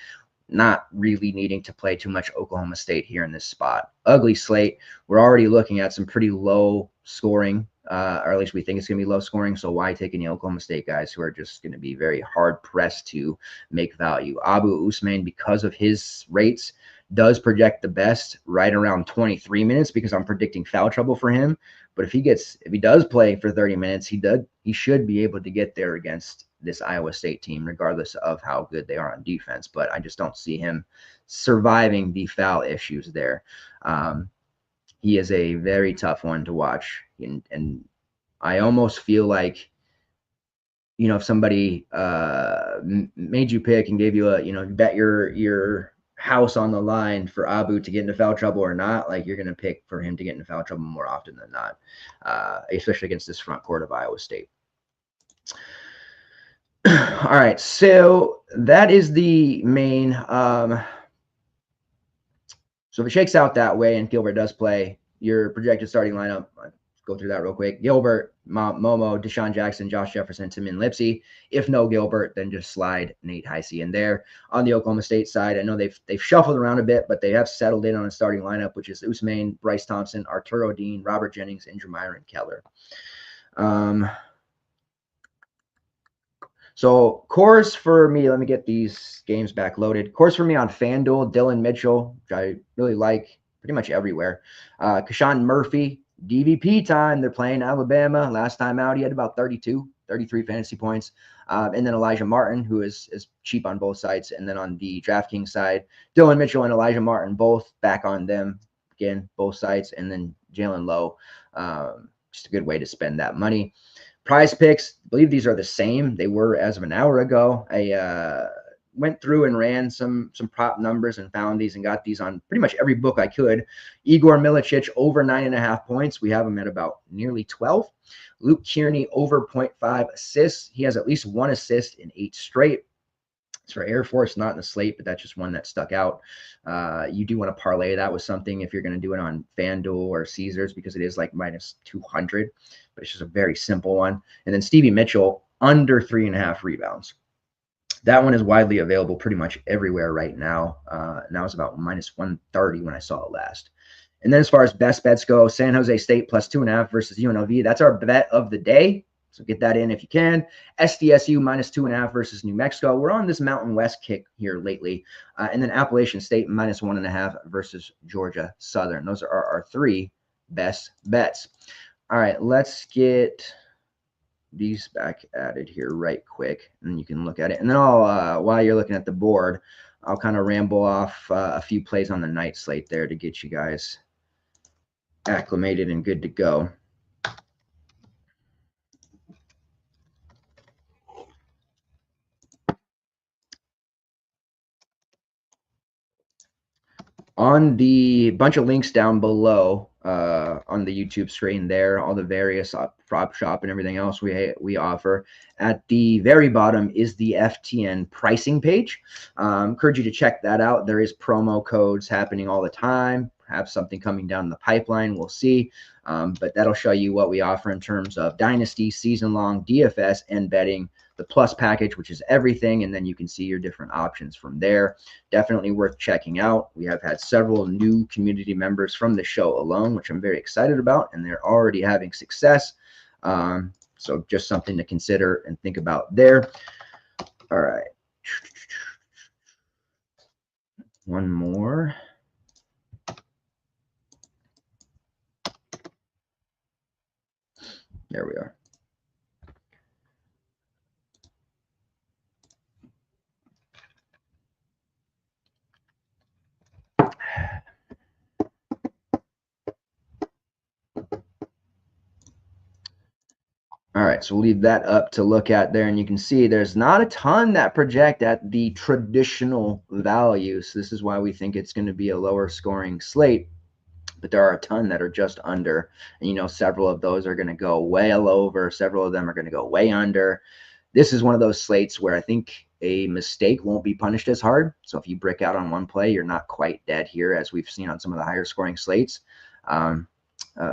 not really needing to play too much Oklahoma State here in this spot. Ugly slate. We're already looking at some pretty low scoring, or at least we think it's going to be low scoring. So why take any Oklahoma State guys who are just going to be very hard pressed to make value? Abu Usman, because of his rates, does project the best right around 23 minutes, because I'm predicting foul trouble for him. But if he does play for 30 minutes, he should be able to get there against this Iowa State team, regardless of how good they are on defense. But I just don't see him surviving the foul issues there. He is a very tough one to watch. And I almost feel like, if somebody made you pick and gave you bet your house on the line for Abu to get into foul trouble or not, like, you're going to pick for him to get into foul trouble more often than not, especially against this front court of Iowa State. All right, so that is the main. So if it shakes out that way and Gilbert does play, your projected starting lineup, let's go through that real quick. Gilbert, Momo, Deshaun Jackson, Josh Jefferson, Tamin Lipsey. If no Gilbert, then just slide Nate Heisey in there. On the Oklahoma State side, I know they've shuffled around a bit, but they have settled in on a starting lineup, which is Usman, Bryce Thompson, Arturo Dean, Robert Jennings, and Jamyron Keller. So course for me, let me get these games back loaded. Course for me on FanDuel, Dylan Mitchell, which I really like pretty much everywhere. Kashawn Murphy, DVP time. They're playing Alabama. Last time out, he had about 33 fantasy points. And then Elijah Martin, who is cheap on both sides. And then on the DraftKings side, Dylan Mitchell and Elijah Martin, both back on them. Again, both sides. And then Jalen Lowe, just a good way to spend that money. Prize picks, I believe these are the same. They were as of an hour ago. I went through and ran some prop numbers and found these and got these on pretty much every book I could. Igor Milicic over 9.5 points. We have him at about nearly 12. Luke Kearney over 0.5 assists. He has at least one assist in 8 straight. It's for Air Force, not in the slate, but that's just one that stuck out. You do want to parlay that with something if you're going to do it on FanDuel or Caesars, because it is like minus 200, but it's just a very simple one. And then Stevie Mitchell under 3.5 rebounds. That one is widely available pretty much everywhere right now. Now it's about minus 130 when I saw it last. And then as far as best bets go, San Jose State plus 2.5 versus UNLV. That's our bet of the day. So get that in if you can. SDSU minus 2.5 versus New Mexico. We're on this Mountain West kick here lately. And then Appalachian State minus 1.5 versus Georgia Southern. Those are our 3 best bets. All right, let's get these back added here right quick, and you can look at it. And then I'll, while you're looking at the board, I'll kind of ramble off a few plays on the night slate there to get you guys acclimated and good to go. On the bunch of links down below on the YouTube screen there, all the various prop shop and everything else we offer. At the very bottom is the FTN pricing page. Encourage you to check that out. There is promo codes happening all the time. Perhaps something coming down the pipeline. We'll see. But that'll show you what we offer in terms of Dynasty, season-long, DFS, and betting. The Plus package, which is everything, and then you can see your different options from there. Definitely worth checking out. We have had several new community members from the show alone, which I'm very excited about, and they're already having success. So just something to consider and think about there. All right. One more. There we are. All right, so we'll leave that up to look at there, and you can see there's not a ton that project at the traditional value. So this is why we think it's going to be a lower scoring slate, but there are a ton that are just under. And, several of those are going to go way over. Several of them are going to go way under. This is one of those slates where I think a mistake won't be punished as hard. So if you brick out on one play, you're not quite dead here, as we've seen on some of the higher scoring slates.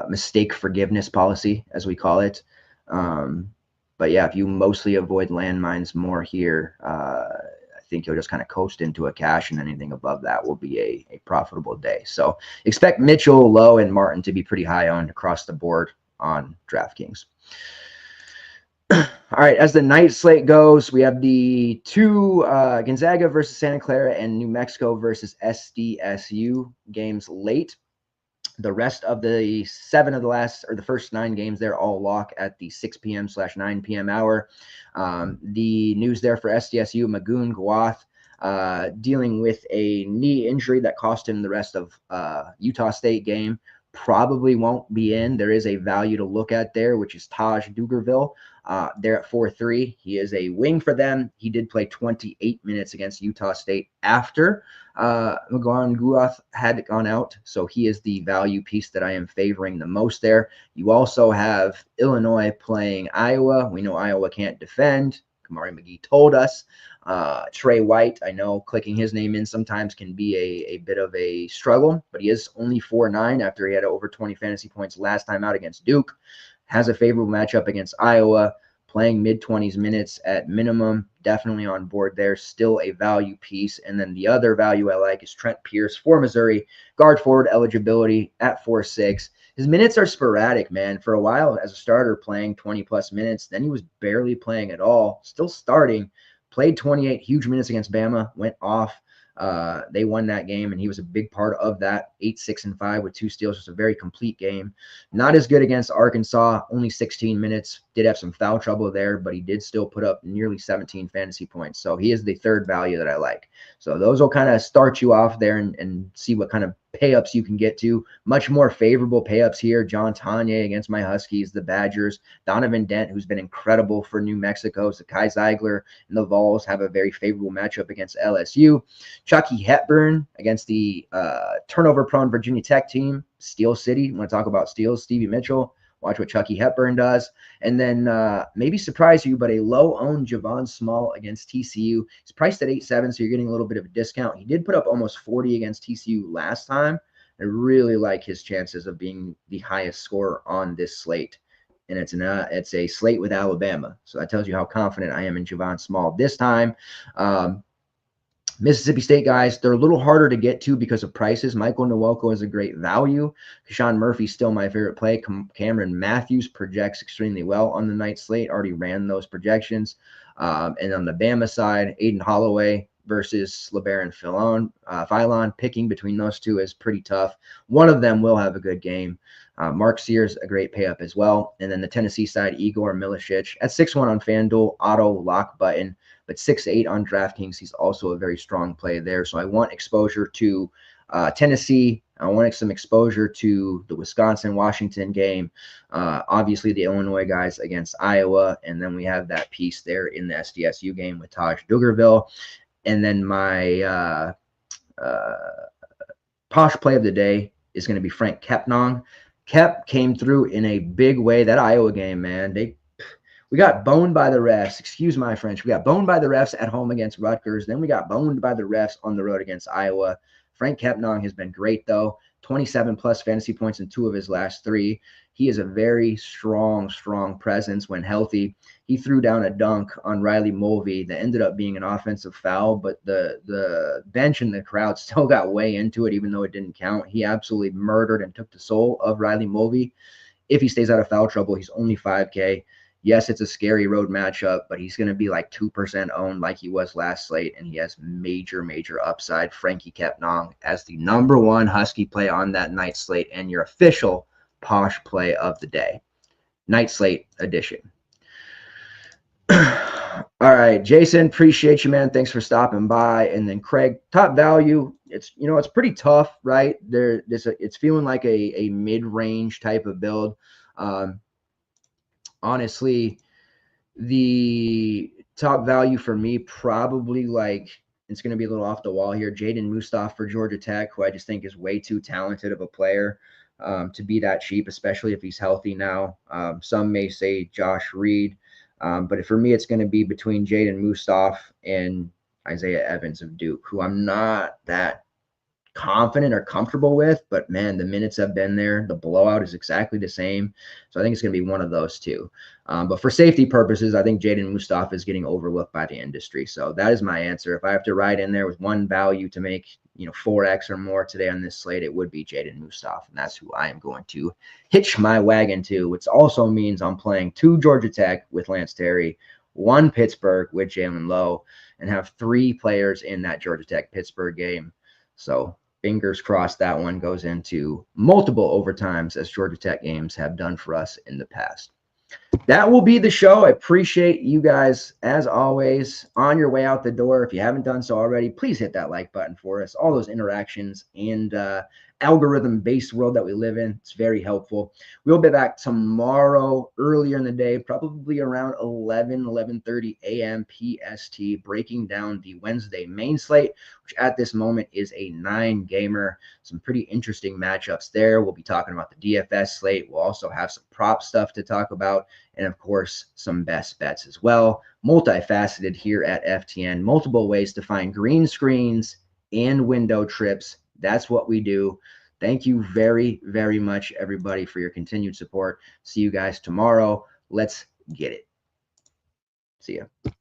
Mistake forgiveness policy, as we call it. But yeah, if you mostly avoid landmines more here, I think you'll just kind of coast into a cash, and anything above that will be a profitable day. So expect Mitchell, Lowe, and Martin to be pretty high owned across the board on DraftKings. All right, as the night slate goes, we have the two Gonzaga versus Santa Clara and New Mexico versus SDSU games late. The rest of the the first 9 games, they're all lock at the 6 p.m/9 p.m. hour. The news there for SDSU, Magoon Gwath, dealing with a knee injury that cost him the rest of Utah State game. Probably won't be in. There is a value to look at there, which is Taj Dugerville. They're at 4-3. He is a wing for them. He did play 28 minutes against Utah State after Magoon Gwath had gone out. So he is the value piece that I am favoring the most there. You also have Illinois playing Iowa. We know Iowa can't defend. Kamari McGee told us. Trey White, I know clicking his name in sometimes can be a bit of a struggle, but he is only 4-9 after he had over 20 fantasy points last time out against Duke. Has a favorable matchup against Iowa, playing mid-20s minutes at minimum. Definitely on board there. Still a value piece. And then the other value I like is Trent Pierce for Missouri. Guard forward eligibility at 4-6. His minutes are sporadic, man. For a while as a starter, playing 20-plus minutes. Then he was barely playing at all. Still starting. Played 28 huge minutes against Bama. Went off. They won that game, and he was a big part of that. 8-6-5 with 2 steals. Just a very complete game. Not as good against Arkansas. Only 16 minutes. Did have some foul trouble there, but he did still put up nearly 17 fantasy points. So he is the third value that I like. So those will kind of start you off there and see what kind of pay-ups you can get to. Much more favorable pay-ups here. John Tanya against my Huskies, the Badgers. Donovan Dent, who's been incredible for New Mexico. Sakai Zeigler and the Vols have a very favorable matchup against LSU. Chucky Hepburn against the turnover-prone Virginia Tech team. Steel City. You want to talk about steals? Stevie Mitchell. Watch what Chucky Hepburn does. And then maybe surprise you, but a low-owned Javon Small against TCU. He's priced at 8.7, so you're getting a little bit of a discount. He did put up almost 40 against TCU last time. I really like his chances of being the highest scorer on this slate. And it's a slate with Alabama. So that tells you how confident I am in Javon Small this time. Mississippi State guys, they're a little harder to get to because of prices. Michael Nwoko is a great value. Kashawn Murphy's still my favorite play. Cameron Matthews projects extremely well on the night slate. Already ran those projections. And on the Bama side, Aiden Holloway versus LeBaron Philon. Picking between those two is pretty tough. One of them will have a good game. Mark Sears, a great pay up as well. And then the Tennessee side, Igor Milicic at 6-1 on FanDuel, auto lock button, but 6-8 on DraftKings. He's also a very strong play there. So I want exposure to Tennessee. I want some exposure to the Wisconsin-Washington game. Obviously, the Illinois guys against Iowa. And then we have that piece there in the SDSU game with Taj Dugerville. And then my posh play of the day is going to be Frank Kepnong. Kep came through in a big way. That Iowa game, man, we got boned by the refs. Excuse my French. We got boned by the refs at home against Rutgers. Then we got boned by the refs on the road against Iowa. Frank Kepnong has been great, though. 27-plus fantasy points in 2 of his last 3. He is a very strong presence when healthy. He threw down a dunk on Riley Mulvey that ended up being an offensive foul, but the bench and the crowd still got way into it, even though it didn't count. He absolutely murdered and took the soul of Riley Mulvey. If he stays out of foul trouble, he's only 5K. Yes, it's a scary road matchup, but he's going to be like 2% owned like he was last slate, and he has major upside. Frankie Kepnong as the #1 Husky play on that night slate and your official posh play of the day. Night slate edition. All right, Jason, appreciate you, man. Thanks for stopping by. And then Craig, top value. It's pretty tough, right? It's feeling like a mid-range type of build. honestly, the top value for me, probably like, it's going to be a little off the wall here, Jaden Mustaf for Georgia Tech, who I just think is way too talented of a player to be that cheap, especially if he's healthy now. Some may say Josh Reed, but for me, it's going to be between Jaden Mustaf and Isaiah Evans of Duke, who I'm not that confident or comfortable with, but man, the minutes have been there. The blowout is exactly the same. So I think it's going to be one of those two. But for safety purposes, I think Jaden Mustafa is getting overlooked by the industry. So that is my answer. If I have to ride in there with one value to make, 4X or more today on this slate, it would be Jaden Mustafa. And that's who I am going to hitch my wagon to, which also means I'm playing 2 Georgia Tech with Lance Terry, 1 Pittsburgh with Jalen Lowe, and have 3 players in that Georgia Tech Pittsburgh game. So fingers crossed that one goes into multiple overtimes, as Georgia Tech games have done for us in the past. That will be the show. I appreciate you guys, as always, on your way out the door. If you haven't done so already, please hit that like button for us. All those interactions and algorithm-based world that we live in, it's very helpful. We'll be back tomorrow earlier in the day, probably around 11:30 a.m. PST, breaking down the Wednesday main slate, which at this moment is a 9-gamer. Some pretty interesting matchups there. We'll be talking about the DFS slate. We'll also have some prop stuff to talk about, and of course, some best bets as well. Multifaceted here at FTN, multiple ways to find green screens and window trips. That's what we do. Thank you very, very much, everybody, for your continued support. See you guys tomorrow. Let's get it. See ya.